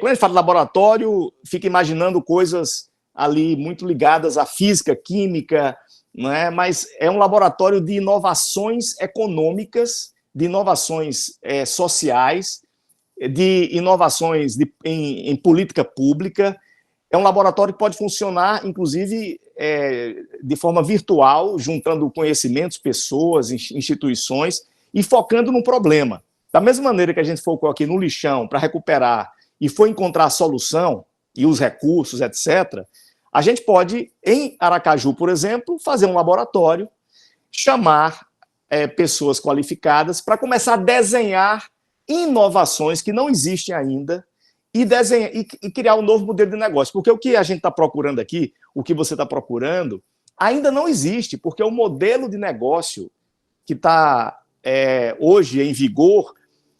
quando a gente fala de laboratório, fica imaginando coisas ali muito ligadas à física, química, não é? Mas é um laboratório de inovações econômicas, de inovações sociais, de inovações em política pública. É um laboratório que pode funcionar, inclusive, de forma virtual, juntando conhecimentos, pessoas, instituições, e focando no problema. Da mesma maneira que a gente focou aqui no lixão para recuperar e foi encontrar a solução e os recursos, etc., a gente pode, em Aracaju, por exemplo, fazer um laboratório, chamar pessoas qualificadas para começar a desenhar inovações que não existem ainda e criar um novo modelo de negócio. Porque o que a gente está procurando aqui, o que você está procurando, ainda não existe, porque o modelo de negócio que está hoje em vigor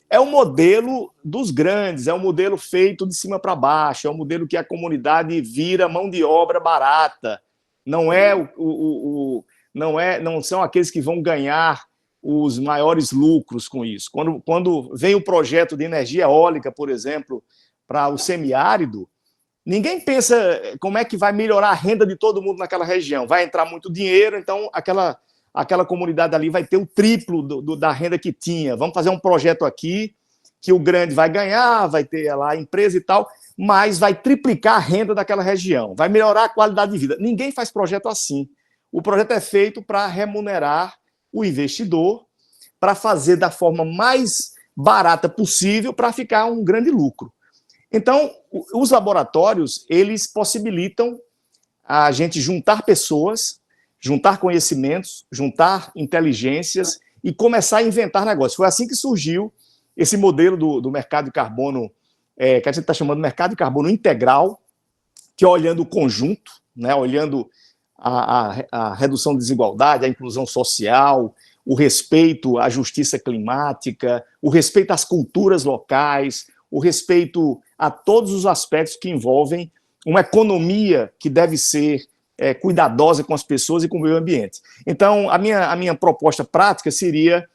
é o modelo dos grandes, é um modelo feito de cima para baixo, é um modelo que a comunidade vira mão de obra barata. Não não são aqueles que vão ganhar os maiores lucros com isso. Quando vem o projeto de energia eólica, por exemplo, para o semiárido, ninguém pensa como é que vai melhorar a renda de todo mundo naquela região. Vai entrar muito dinheiro, então aquela comunidade ali vai ter o triplo da renda que tinha. Vamos fazer um projeto aqui que o grande vai ganhar, vai ter lá a empresa e tal, mas vai triplicar a renda daquela região, vai melhorar a qualidade de vida. Ninguém faz projeto assim. O projeto é feito para remunerar o investidor, para fazer da forma mais barata possível para ficar um grande lucro. Então, os laboratórios, eles possibilitam a gente juntar pessoas, juntar conhecimentos, juntar inteligências e começar a inventar negócios. Foi assim que surgiu esse modelo do mercado de carbono, que a gente está chamando de mercado de carbono integral, que é olhando o conjunto, né, olhando a redução de desigualdade, a inclusão social, o respeito à justiça climática, o respeito às culturas locais, o respeito a todos os aspectos que envolvem uma economia que deve ser cuidadosa com as pessoas e com o meio ambiente. Então, a minha proposta prática seria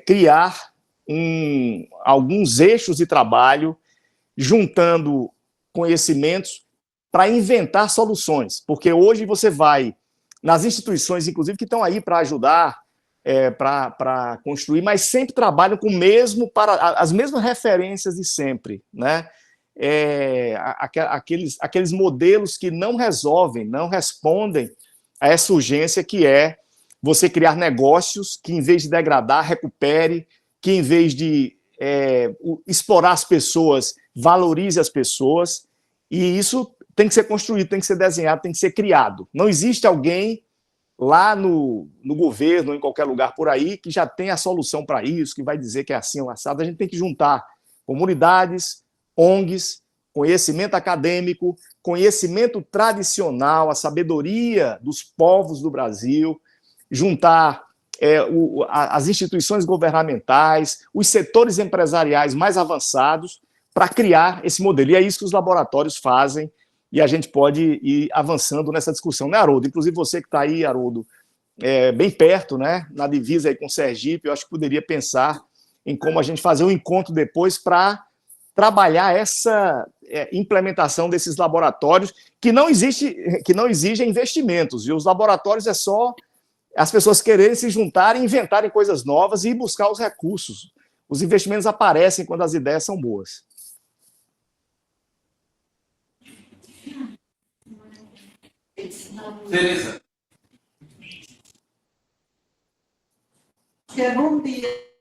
criar alguns eixos de trabalho, juntando conhecimentos para inventar soluções, porque hoje você vai nas instituições, inclusive, que estão aí para ajudar, para construir, mas sempre trabalham com o mesmo, as mesmas referências de sempre, né? Aqueles modelos que não resolvem, não respondem a essa urgência que é você criar negócios que, em vez de degradar, recupere, que, em vez de explorar as pessoas, valorize as pessoas, e isso tem que ser construído, tem que ser desenhado, tem que ser criado. Não existe alguém lá no governo, em qualquer lugar por aí, que já tem a solução para isso, que vai dizer que é assim ou assado. A gente tem que juntar comunidades, ONGs, conhecimento acadêmico, conhecimento tradicional, a sabedoria dos povos do Brasil, juntar as instituições governamentais, os setores empresariais mais avançados para criar esse modelo. E é isso que os laboratórios fazem, e a gente pode ir avançando nessa discussão, né, Haroldo? Inclusive você que está aí, Haroldo, bem perto, né, na divisa aí com Sergipe, eu acho que poderia pensar em como a gente fazer um encontro depois para trabalhar essa implementação desses laboratórios que não exigem investimentos, e os laboratórios é só as pessoas quererem se juntarem, inventarem coisas novas e buscar os recursos. Os investimentos aparecem quando as ideias são boas. Beleza. Bom dia.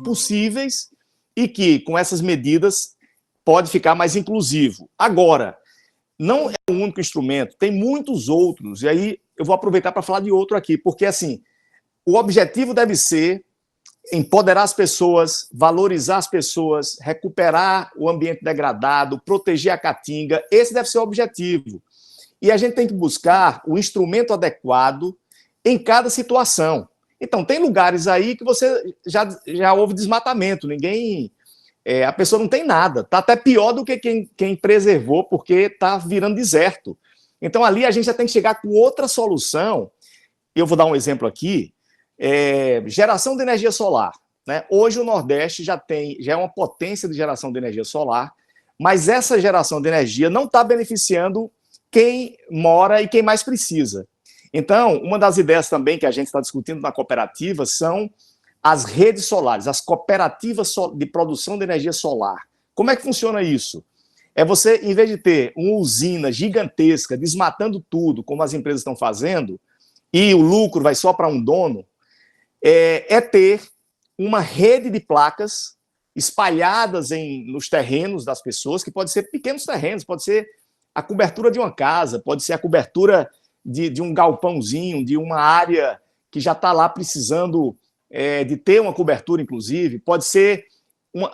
possíveis e que, com essas medidas, pode ficar mais inclusivo. Agora, não é o único instrumento, tem muitos outros, e aí eu vou aproveitar para falar de outro aqui, porque, assim, o objetivo deve ser empoderar as pessoas, valorizar as pessoas, recuperar o ambiente degradado, proteger a caatinga, esse deve ser o objetivo. E a gente tem que buscar o instrumento adequado em cada situação. Então, tem lugares aí que você já houve desmatamento, a pessoa não tem nada, está até pior do que quem preservou, porque está virando deserto. Então, ali a gente já tem que chegar com outra solução. Eu vou dar um exemplo aqui, geração de energia solar. Né? Hoje o Nordeste já é uma potência de geração de energia solar, mas essa geração de energia não está beneficiando quem mora e quem mais precisa. Então, uma das ideias também que a gente está discutindo na cooperativa são as redes solares, as cooperativas de produção de energia solar. Como é que funciona isso? É você, em vez de ter uma usina gigantesca, desmatando tudo, como as empresas estão fazendo, e o lucro vai só para um dono, ter uma rede de placas espalhadas nos terrenos das pessoas, que pode ser pequenos terrenos, pode ser a cobertura de uma casa, pode ser a cobertura de um galpãozinho, de uma área que já está lá precisando de ter uma cobertura, inclusive, pode ser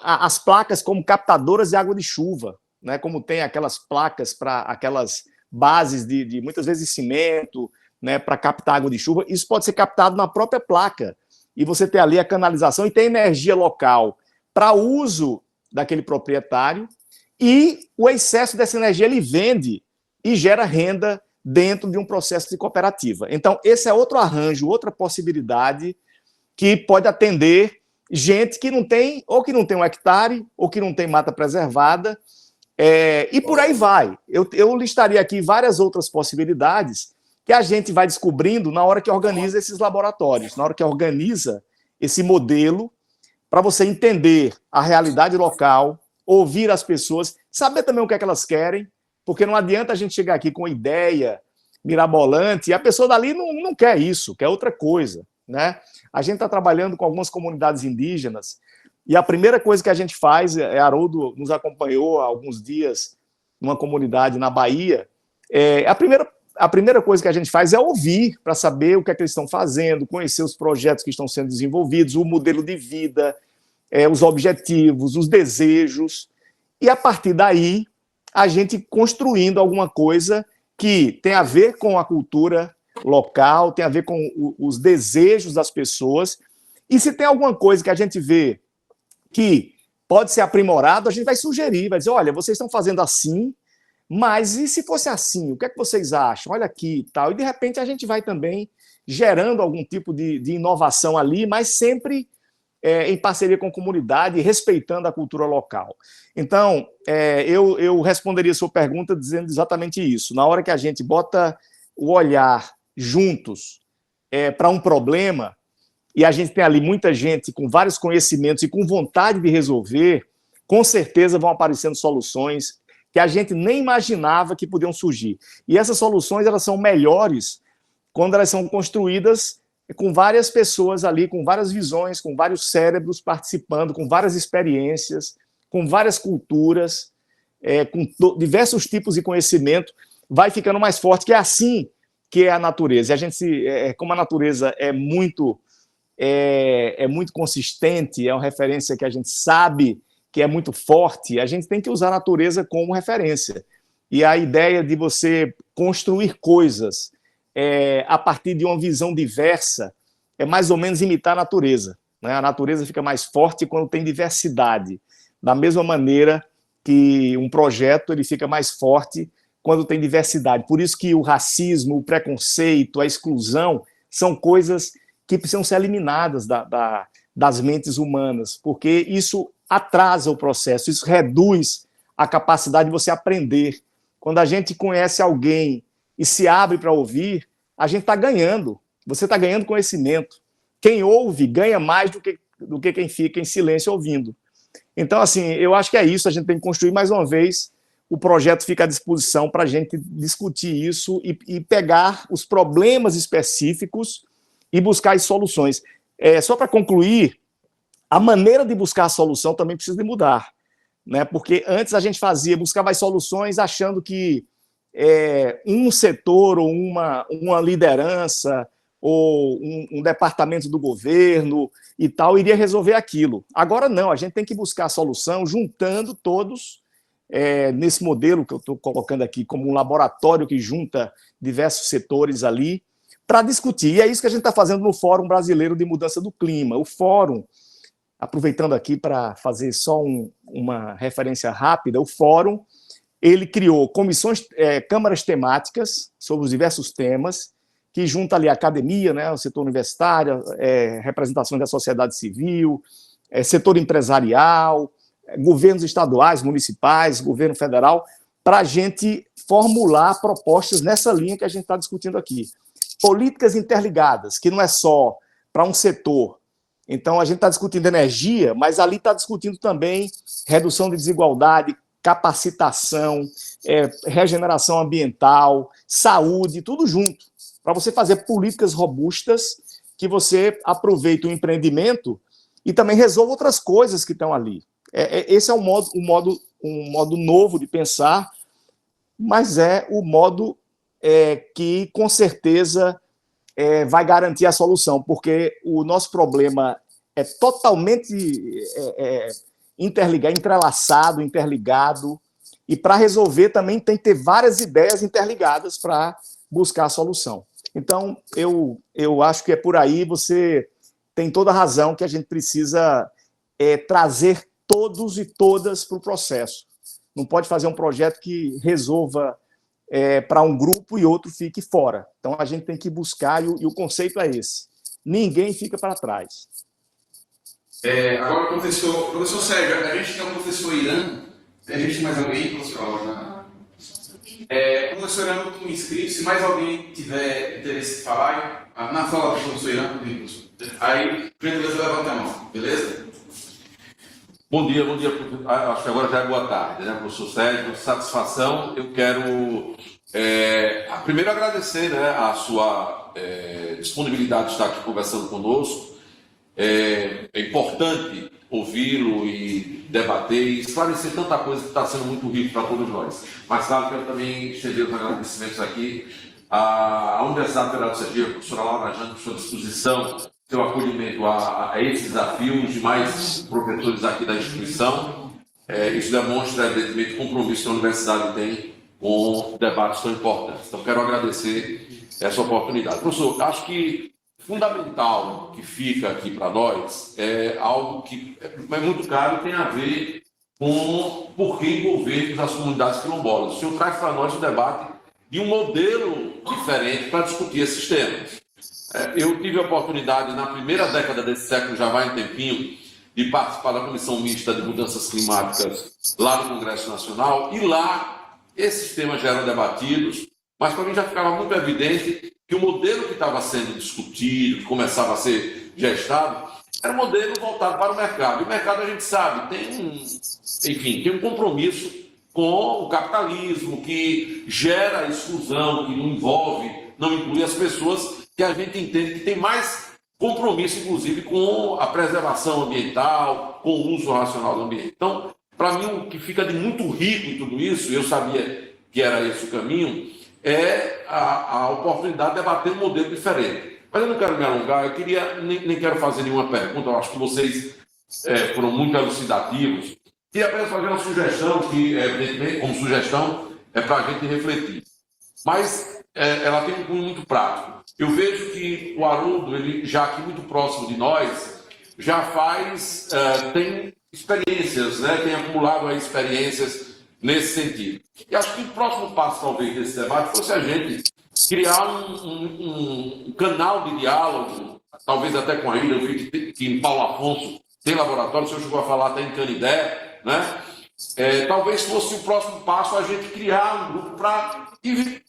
as placas como captadoras de água de chuva, né, como tem aquelas placas para aquelas bases de muitas vezes cimento, né, para captar água de chuva, isso pode ser captado na própria placa, e você ter ali a canalização e tem energia local para uso daquele proprietário, e o excesso dessa energia ele vende e gera renda dentro de um processo de cooperativa. Então, esse é outro arranjo, outra possibilidade que pode atender gente que não tem, ou que não tem um hectare, ou que não tem mata preservada, e por aí vai. Eu listaria aqui várias outras possibilidades que a gente vai descobrindo na hora que organiza esses laboratórios, na hora que organiza esse modelo, para você entender a realidade local, ouvir as pessoas, saber também o que é que elas querem, porque não adianta a gente chegar aqui com uma ideia mirabolante e a pessoa dali não quer isso, quer outra coisa, né? A gente está trabalhando com algumas comunidades indígenas e a primeira coisa que a gente faz, Haroldo nos acompanhou há alguns dias numa comunidade na Bahia, a primeira coisa que a gente faz é ouvir para saber o que é que eles estão fazendo, conhecer os projetos que estão sendo desenvolvidos, o modelo de vida, os objetivos, os desejos, e a partir daí a gente construindo alguma coisa que tem a ver com a cultura local, tem a ver com os desejos das pessoas, e se tem alguma coisa que a gente vê que pode ser aprimorado, a gente vai sugerir, vai dizer, olha, vocês estão fazendo assim, mas e se fosse assim, o que é que vocês acham? Olha aqui e tal, e de repente a gente vai também gerando algum tipo de inovação ali, mas sempre em parceria com a comunidade, respeitando a cultura local. Então, eu responderia a sua pergunta dizendo exatamente isso. Na hora que a gente bota o olhar juntos para um problema, e a gente tem ali muita gente com vários conhecimentos e com vontade de resolver, com certeza vão aparecendo soluções que a gente nem imaginava que podiam surgir. E essas soluções elas são melhores quando elas são construídas com várias pessoas ali, com várias visões, com vários cérebros participando, com várias experiências, com várias culturas, com diversos tipos de conhecimento, vai ficando mais forte, que é assim que é a natureza. E a gente como a natureza é muito consistente, é uma referência que a gente sabe que é muito forte, a gente tem que usar a natureza como referência. E a ideia de você construir coisas a partir de uma visão diversa é mais ou menos imitar a natureza, né? A natureza fica mais forte quando tem diversidade, da mesma maneira que um projeto ele fica mais forte quando tem diversidade. Por isso que o racismo, o preconceito, a exclusão são coisas que precisam ser eliminadas das mentes humanas, porque isso atrasa o processo, isso reduz a capacidade de você aprender. Quando a gente conhece alguém e se abre para ouvir, a gente está ganhando. Você está ganhando conhecimento. Quem ouve ganha mais do que quem fica em silêncio ouvindo. Então, assim, eu acho que é isso. A gente tem que construir mais uma vez. O projeto fica à disposição para a gente discutir isso e pegar os problemas específicos e buscar as soluções. Só para concluir, a maneira de buscar a solução também precisa de mudar, né? Porque antes a gente buscava as soluções achando que um setor ou uma liderança ou um departamento do governo e tal iria resolver aquilo. Agora não, a gente tem que buscar a solução juntando todos nesse modelo que eu estou colocando aqui como um laboratório que junta diversos setores ali para discutir. E é isso que a gente está fazendo no Fórum Brasileiro de Mudança do Clima. O Fórum, aproveitando aqui para fazer só uma referência rápida, o Fórum ele criou comissões, câmaras temáticas sobre os diversos temas, que junta ali a academia, né, o setor universitário, representações da sociedade civil, setor empresarial, governos estaduais, municipais, governo federal, para a gente formular propostas nessa linha que a gente está discutindo aqui. Políticas interligadas, que não é só para um setor. Então, a gente está discutindo energia, mas ali está discutindo também redução de desigualdade, capacitação, regeneração ambiental, saúde, tudo junto, para você fazer políticas robustas que você aproveite o empreendimento e também resolva outras coisas que estão ali. Esse é um modo novo de pensar, mas é o modo que, com certeza, vai garantir a solução, porque o nosso problema é totalmente entrelaçado, interligado, e para resolver também tem que ter várias ideias interligadas para buscar a solução. Então, eu acho que é por aí, você tem toda a razão que a gente precisa trazer todos e todas para o processo. Não pode fazer um projeto que resolva para um grupo e outro fique fora. Então, a gente tem que buscar, e o conceito é esse. Ninguém fica para trás. Agora, professor Sérgio, a gente tem um professor Irã, a gente tem mais alguém, professor? Professor Irã, eu estou inscrito, se mais alguém tiver interesse de falar, na fala do professor Irã, aí, por gentileza, levanta a mão, beleza? Bom dia, professor. Acho que agora já é boa tarde, né, professor Sérgio? Satisfação. Eu quero, primeiro, agradecer, né, a sua disponibilidade de estar aqui conversando conosco. É importante ouvi-lo e debater e esclarecer tanta coisa que está sendo muito rico para todos nós. Mas, claro, quero também estender os agradecimentos aqui à Universidade Federal de Sergipe, a professora Laura Jane, por sua disposição, seu acolhimento a esse desafio, os demais professores aqui da instituição. Isso demonstra, evidentemente, o compromisso que a universidade tem com debates tão importantes. Então, quero agradecer essa oportunidade. Professor, acho que fundamental que fica aqui para nós é algo que é muito caro e tem a ver com por que envolver as comunidades quilombolas. O senhor traz para nós o debate de um modelo diferente para discutir esses temas. Eu tive a oportunidade, na primeira década desse século, já vai um tempinho, de participar da Comissão Mista de Mudanças Climáticas lá no Congresso Nacional, e lá esses temas já eram debatidos, mas para mim já ficava muito evidente que o modelo que estava sendo discutido, que começava a ser gestado, era um modelo voltado para o mercado. E o mercado, a gente sabe, tem um compromisso com o capitalismo, que gera exclusão, que não inclui as pessoas, que a gente entende que tem mais compromisso, inclusive, com a preservação ambiental, com o uso racional do ambiente. Então, para mim, o que fica de muito rico em tudo isso, eu sabia que era esse o caminho, é a oportunidade de debater um modelo diferente. Mas eu não quero me alongar, eu nem quero fazer nenhuma pergunta, eu acho que vocês foram muito elucidativos. Queria apenas fazer uma sugestão, que, evidentemente, como sugestão, é para a gente refletir. Mas ela tem um cunho muito prático. Eu vejo que o Haroldo, ele já aqui muito próximo de nós, já tem experiências, né? Tem acumulado aí experiências nesse sentido. E acho que o próximo passo, talvez, desse debate fosse a gente criar um canal de diálogo, talvez até com a ilha. Eu vi que em Paulo Afonso tem laboratório, o senhor chegou a falar até em Canidé, né? Talvez fosse o próximo passo a gente criar um grupo para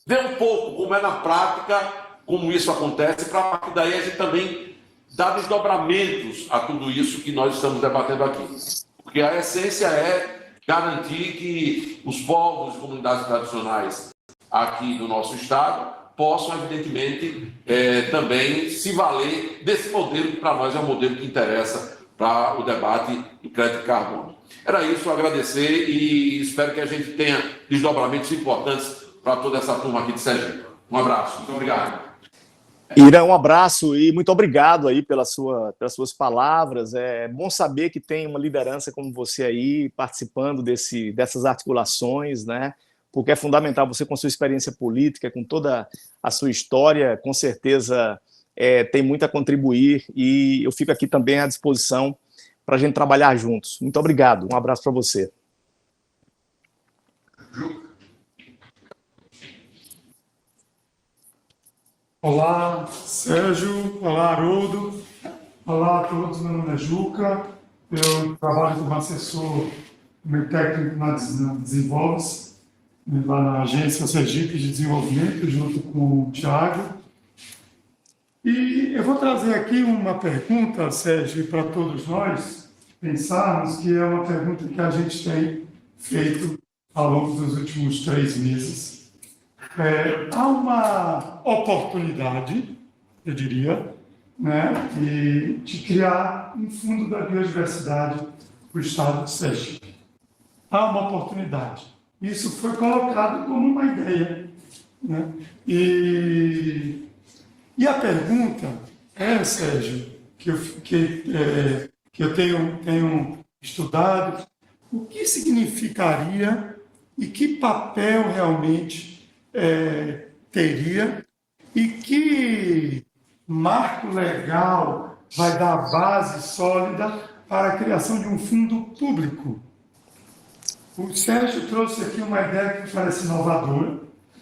ver um pouco como é na prática, como isso acontece, para a partir daí a gente também dar desdobramentos a tudo isso que nós estamos debatendo aqui. Porque a essência é garantir que os povos e comunidades tradicionais aqui do nosso estado possam, evidentemente, também se valer desse modelo que para nós é um modelo que interessa para o debate do crédito de carbono. Era isso, agradecer e espero que a gente tenha desdobramentos importantes para toda essa turma aqui de Sergipe. Um abraço, muito obrigado. Ira, um abraço e muito obrigado aí pelas suas palavras. É bom saber que tem uma liderança como você aí participando dessas articulações, né? Porque é fundamental você, com sua experiência política, com toda a sua história, com certeza tem muito a contribuir e eu fico aqui também à disposição para a gente trabalhar juntos. Muito obrigado, um abraço para você. Olá, Sérgio. Olá, Haroldo. Olá a todos, meu nome é Juca. Eu trabalho como assessor meu técnico na Desenvolve-se, lá na Agência Sergipe de Desenvolvimento, junto com o Thiago. E eu vou trazer aqui uma pergunta, Sérgio, para todos nós pensarmos, que é uma pergunta que a gente tem feito ao longo dos últimos 3 meses. Há uma oportunidade, eu diria, né, de criar um fundo da biodiversidade para o estado de Sergipe. Há uma oportunidade. Isso foi colocado como uma ideia, né? E a pergunta é, Sérgio, que eu tenho estudado, o que significaria e que papel realmente teria e que marco legal vai dar base sólida para a criação de um fundo público. O Sérgio trouxe aqui uma ideia que me parece inovadora,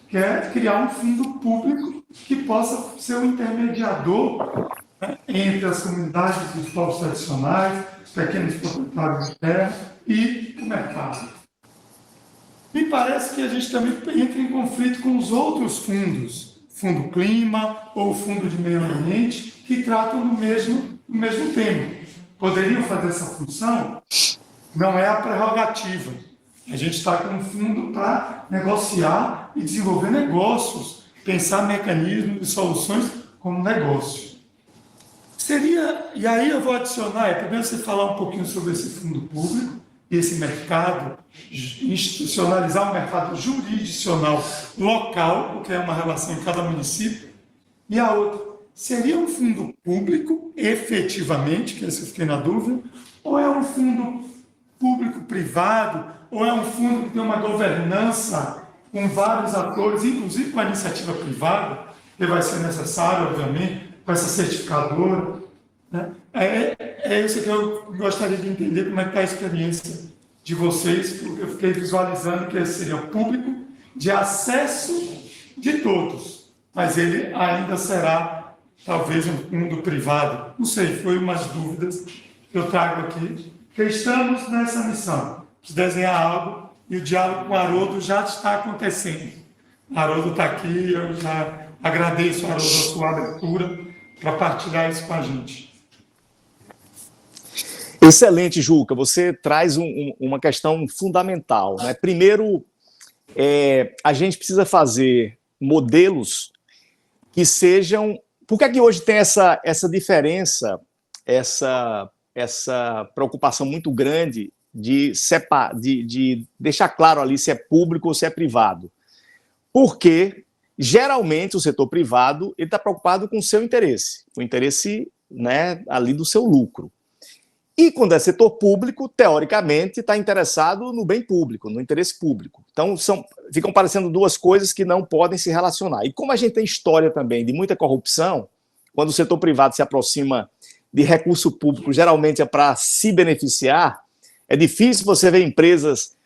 que é criar um fundo público que possa ser um intermediador, né, entre as comunidades dos povos tradicionais, os pequenos proprietários de terra e o mercado. Me parece que a gente também entra em conflito com os outros fundos, Fundo Clima ou Fundo de Meio Ambiente, que tratam do mesmo tema. Poderiam fazer essa função? Não é a prerrogativa. A gente está com um fundo para negociar e desenvolver negócios, pensar mecanismos e soluções como negócio. E aí eu vou adicionar, primeiro você falar um pouquinho sobre esse fundo público, esse mercado, institucionalizar o mercado jurisdicional local, porque é uma relação em cada município, e a outra, seria um fundo público, efetivamente, que essa eu fiquei na dúvida, ou é um fundo público-privado, ou é um fundo que tem uma governança com vários atores, inclusive com a iniciativa privada, que vai ser necessário, obviamente, com essa certificadora, né? É isso que eu gostaria de entender, como é que está a experiência de vocês, porque eu fiquei visualizando que esse seria o público de acesso de todos, mas ele ainda será, talvez, um fundo privado. Não sei, foi umas dúvidas que eu trago aqui, porque estamos nessa missão, de desenhar algo, e o diálogo com o Haroldo já está acontecendo. O Haroldo está aqui, eu já agradeço, Haroldo, a sua abertura para partilhar isso com a gente. Excelente, Juca. Você traz uma questão fundamental, né? Primeiro, a gente precisa fazer modelos que sejam... Por que é que hoje tem essa diferença, essa preocupação muito grande de deixar claro ali se é público ou se é privado? Porque, geralmente, o setor privado está preocupado com o seu interesse, com o interesse, né, ali do seu lucro. E quando é setor público, teoricamente, está interessado no bem público, no interesse público. Então, ficam parecendo duas coisas que não podem se relacionar. E como a gente tem história também de muita corrupção, quando o setor privado se aproxima de recurso público, geralmente é para se beneficiar, é difícil você ver empresas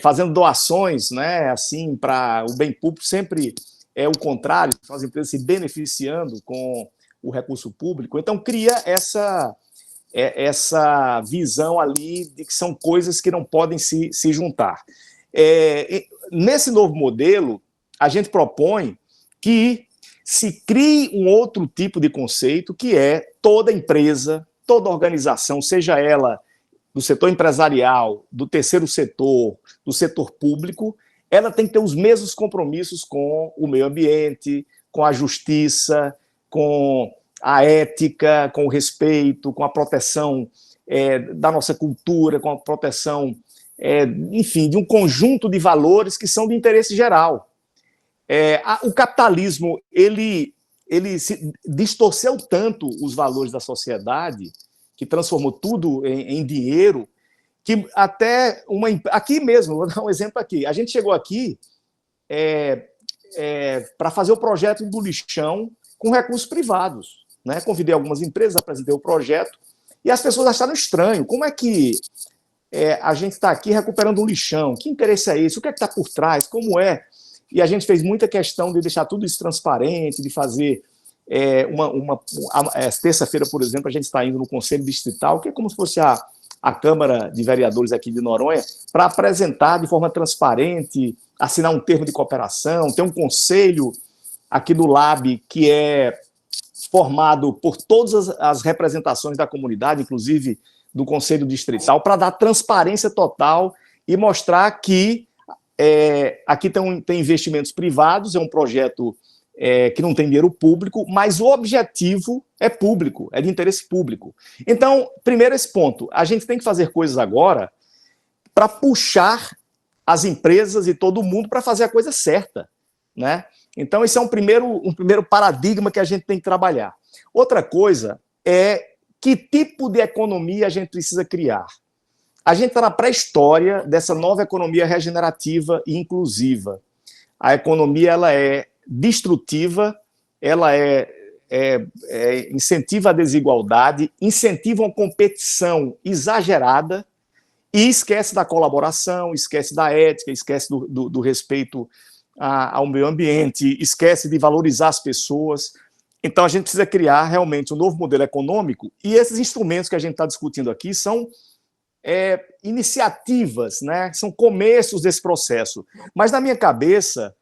fazendo doações, né, assim, para o bem público, sempre é o contrário, são as empresas se beneficiando com o recurso público. Então, cria essa visão ali de que são coisas que não podem se juntar. Nesse novo modelo, a gente propõe que se crie um outro tipo de conceito, que é toda empresa, toda organização, seja ela do setor empresarial, do terceiro setor, do setor público, ela tem que ter os mesmos compromissos com o meio ambiente, com a justiça, com a ética, com o respeito, com a proteção da nossa cultura, com a proteção, enfim, de um conjunto de valores que são de interesse geral. O capitalismo, ele se distorceu tanto os valores da sociedade, que transformou tudo em dinheiro, que até aqui mesmo, vou dar um exemplo aqui, a gente chegou aqui para fazer o projeto do lixão com recursos privados, né? Convidei algumas empresas, apresentei o projeto, e as pessoas acharam estranho. Como é que a gente está aqui recuperando um lixão? Que interesse é esse? O que é que está por trás? Como é? E a gente fez muita questão de deixar tudo isso transparente, de fazer terça-feira, por exemplo, a gente está indo no Conselho Distrital, que é como se fosse a Câmara de Vereadores aqui de Noronha, para apresentar de forma transparente, assinar um termo de cooperação, ter um conselho aqui do LAB que é formado por todas as representações da comunidade, inclusive do Conselho Distrital, para dar transparência total e mostrar que aqui tem investimentos privados, é um projeto que não tem dinheiro público, mas o objetivo é público, é de interesse público. Então, primeiro esse ponto, a gente tem que fazer coisas agora para puxar as empresas e todo mundo para fazer a coisa certa, né? Então, esse é um primeiro paradigma que a gente tem que trabalhar. Outra coisa é que tipo de economia a gente precisa criar. A gente está na pré-história dessa nova economia regenerativa e inclusiva. A economia ela é destrutiva, ela incentiva a desigualdade, incentiva uma competição exagerada e esquece da colaboração, esquece da ética, esquece do respeito ao meio ambiente, esquece de valorizar as pessoas. Então, a gente precisa criar realmente um novo modelo econômico, e esses instrumentos que a gente está discutindo aqui são iniciativas, né? São começos desse processo. Mas, na minha cabeça,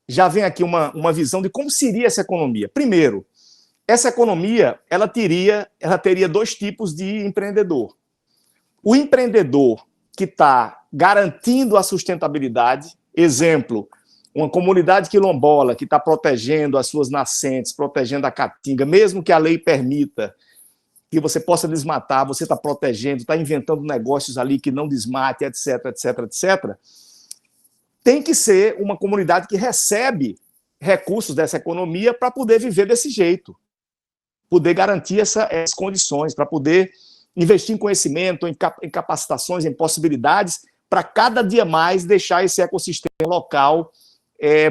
já vem aqui uma visão de como seria essa economia. Primeiro, essa economia ela teria dois tipos de empreendedor. O empreendedor que está garantindo a sustentabilidade, exemplo, uma comunidade quilombola que está protegendo as suas nascentes, protegendo a caatinga, mesmo que a lei permita que você possa desmatar, você está protegendo, está inventando negócios ali que não desmate, etc, etc, etc. Tem que ser uma comunidade que recebe recursos dessa economia para poder viver desse jeito, poder garantir essas condições, para poder investir em conhecimento, em capacitações, em possibilidades, para cada dia mais deixar esse ecossistema local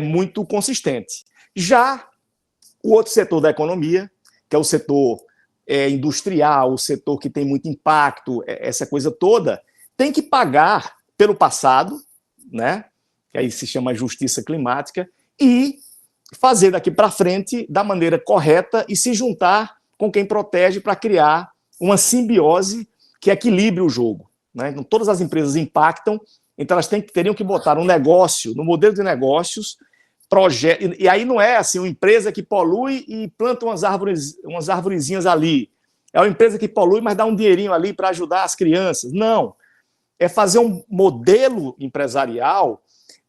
muito consistente. Já o outro setor da economia, que é o setor industrial, o setor que tem muito impacto, essa coisa toda, tem que pagar pelo passado, né? Que aí se chama justiça climática, e fazer daqui para frente da maneira correta e se juntar com quem protege para criar uma simbiose que equilibre o jogo, né? Então, todas as empresas impactam, então elas teriam que botar um negócio, no modelo de negócios, e aí não é assim, uma empresa que polui e planta umas arvorezinhas ali. É uma empresa que polui, mas dá um dinheirinho ali para ajudar as crianças. Não. É fazer um modelo empresarial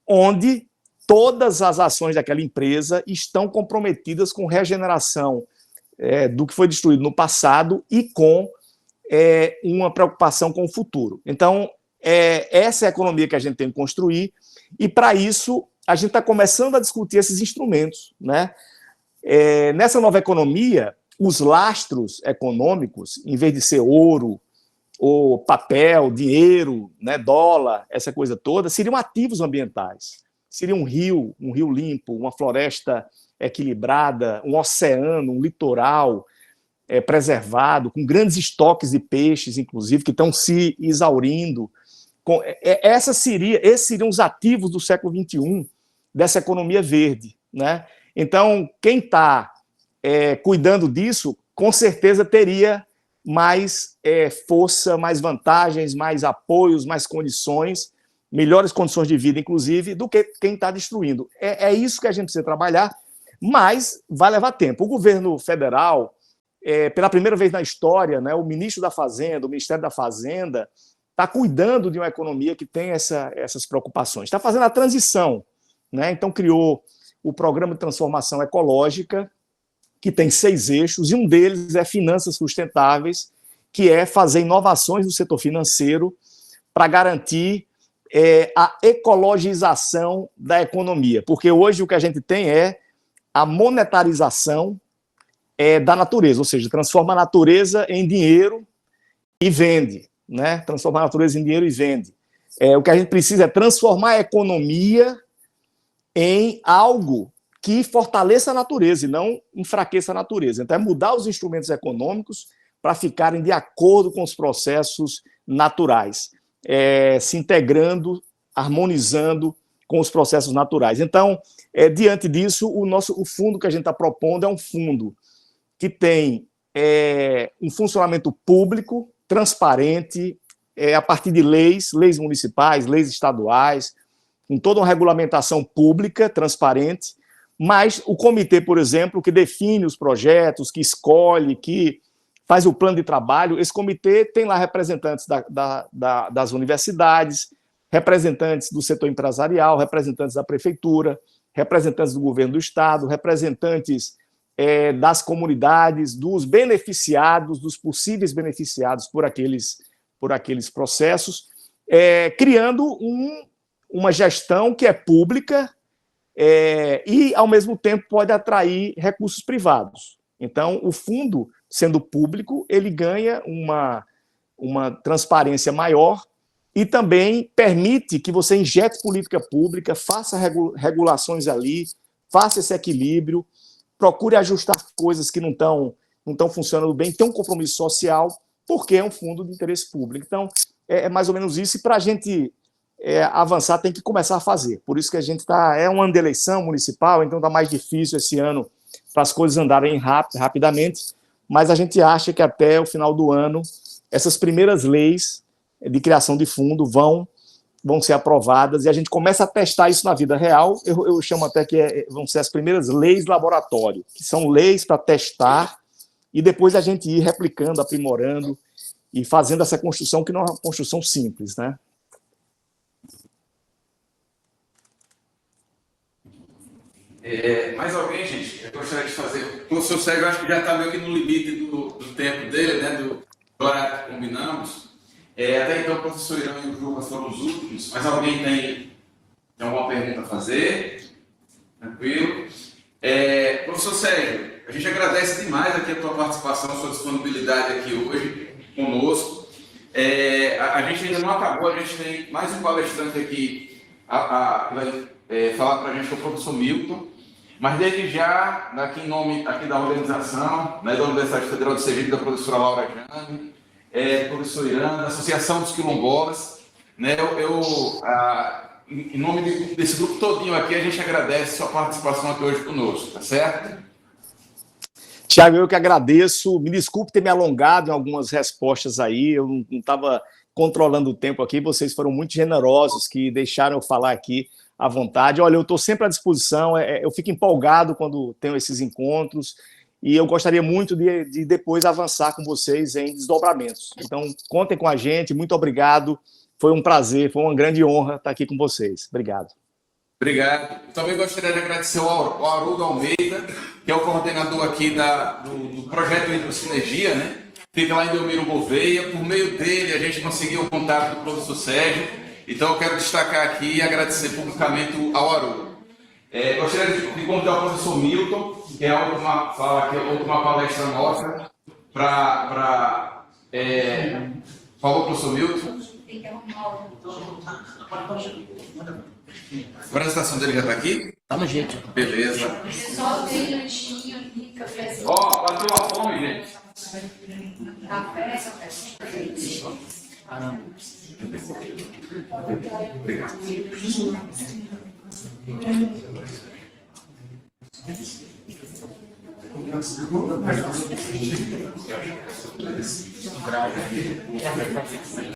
onde todas as ações daquela empresa estão comprometidas com regeneração do que foi destruído no passado e com uma preocupação com o futuro. Então, essa é a economia que a gente tem que construir, e para isso a gente está começando a discutir esses instrumentos, né? Nessa nova economia, os lastros econômicos, em vez de ser ouro, ou papel, dinheiro, né, dólar, essa coisa toda, seriam ativos ambientais. Seria um rio limpo, uma floresta equilibrada, um oceano, um litoral preservado, com grandes estoques de peixes, inclusive, que estão se exaurindo. Esses seriam os ativos do século XXI, dessa economia verde, né? Então, quem está cuidando disso, com certeza teria mais força, mais vantagens, mais apoios, mais condições, melhores condições de vida, inclusive, do que quem está destruindo. É isso que a gente precisa trabalhar, mas vai levar tempo. O governo federal, pela primeira vez na história, né, o ministro da Fazenda, o Ministério da Fazenda, está cuidando de uma economia que tem essas preocupações. Está fazendo a transição, né? Então criou o Programa de Transformação Ecológica, que tem 6 eixos, e um deles é finanças sustentáveis, que é fazer inovações no setor financeiro para garantir a ecologização da economia, porque hoje o que a gente tem é a monetarização da natureza, ou seja, transforma a natureza em dinheiro e vende, né? Transformar a natureza em dinheiro e vende. O que a gente precisa é transformar a economia em algo que fortaleça a natureza e não enfraqueça a natureza. Então, é mudar os instrumentos econômicos para ficarem de acordo com os processos naturais, se integrando, harmonizando com os processos naturais. Então, diante disso, o fundo que a gente está propondo é um fundo que tem um funcionamento público, transparente, a partir de leis municipais, leis estaduais, com toda uma regulamentação pública, transparente, mas o comitê, por exemplo, que define os projetos, que escolhe, que faz o plano de trabalho, esse comitê tem lá representantes das universidades, representantes do setor empresarial, representantes da prefeitura, representantes do governo do estado, representantes das comunidades, dos beneficiados, dos possíveis beneficiados por aqueles processos, criando uma gestão que é pública e, ao mesmo tempo, pode atrair recursos privados. Então, o fundo, sendo público, ele ganha uma transparência maior e também permite que você injete política pública, faça regulações ali, faça esse equilíbrio, procure ajustar coisas que não estão funcionando bem, tem um compromisso social, porque é um fundo de interesse público. Então, é mais ou menos isso, e para a gente avançar tem que começar a fazer. Por isso que a gente está... É um ano de eleição municipal, então está mais difícil esse ano para as coisas andarem rapidamente, mas a gente acha que até o final do ano, essas primeiras leis de criação de fundo vão ser aprovadas, e a gente começa a testar isso na vida real. Eu chamo até que vão ser as primeiras leis laboratório, que são leis para testar, e depois a gente ir replicando, aprimorando, e fazendo essa construção, que não é uma construção simples, né? Mais alguém, gente? Eu gostaria de fazer... O professor Sérgio, eu acho que já está meio que no limite do tempo dele, né? Do horário que combinamos. Até então, o professor Irã e o Lucas foram os últimos, mas alguém tem alguma pergunta a fazer? Tranquilo? Professor Sérgio, a gente agradece demais aqui a tua participação, a sua disponibilidade aqui hoje conosco. A gente ainda não acabou, a gente tem mais um palestrante aqui que vai falar para a gente, que é o professor Milton, mas desde já, aqui em nome da organização, né, da Universidade Federal de Sergipe, da professora Laura Jane, professor Irã, da Associação dos Quilombolas, né, em nome desse grupo todinho aqui, a gente agradece a sua participação aqui hoje conosco, tá certo? Tiago, eu que agradeço. Me desculpe ter me alongado em algumas respostas aí, eu não estava controlando o tempo aqui, vocês foram muito generosos, que deixaram eu falar aqui à vontade. Olha, eu estou sempre à disposição, eu fico empolgado quando tenho esses encontros, e eu gostaria muito de depois avançar com vocês em desdobramentos. Então, contem com a gente, muito obrigado, foi um prazer, foi uma grande honra estar aqui com vocês. Obrigado. Obrigado. Eu também gostaria de agradecer ao Haroldo Almeida, que é o coordenador aqui do projeto Hidrosinergia, né? Fica lá em Delmiro Gouveia. Por meio dele, a gente conseguiu o contato do professor Sérgio. Então, eu quero destacar aqui e agradecer publicamente ao Haroldo. Gostaria de convidar o professor Milton, que é a última palestra nossa, falou, professor Milton? Tem que arrumar A apresentação dele já está aqui? Tá no jeito. Beleza. só tem lanchinho aqui, café. Bateu a fome, gente. Café. Caramba. Obrigado.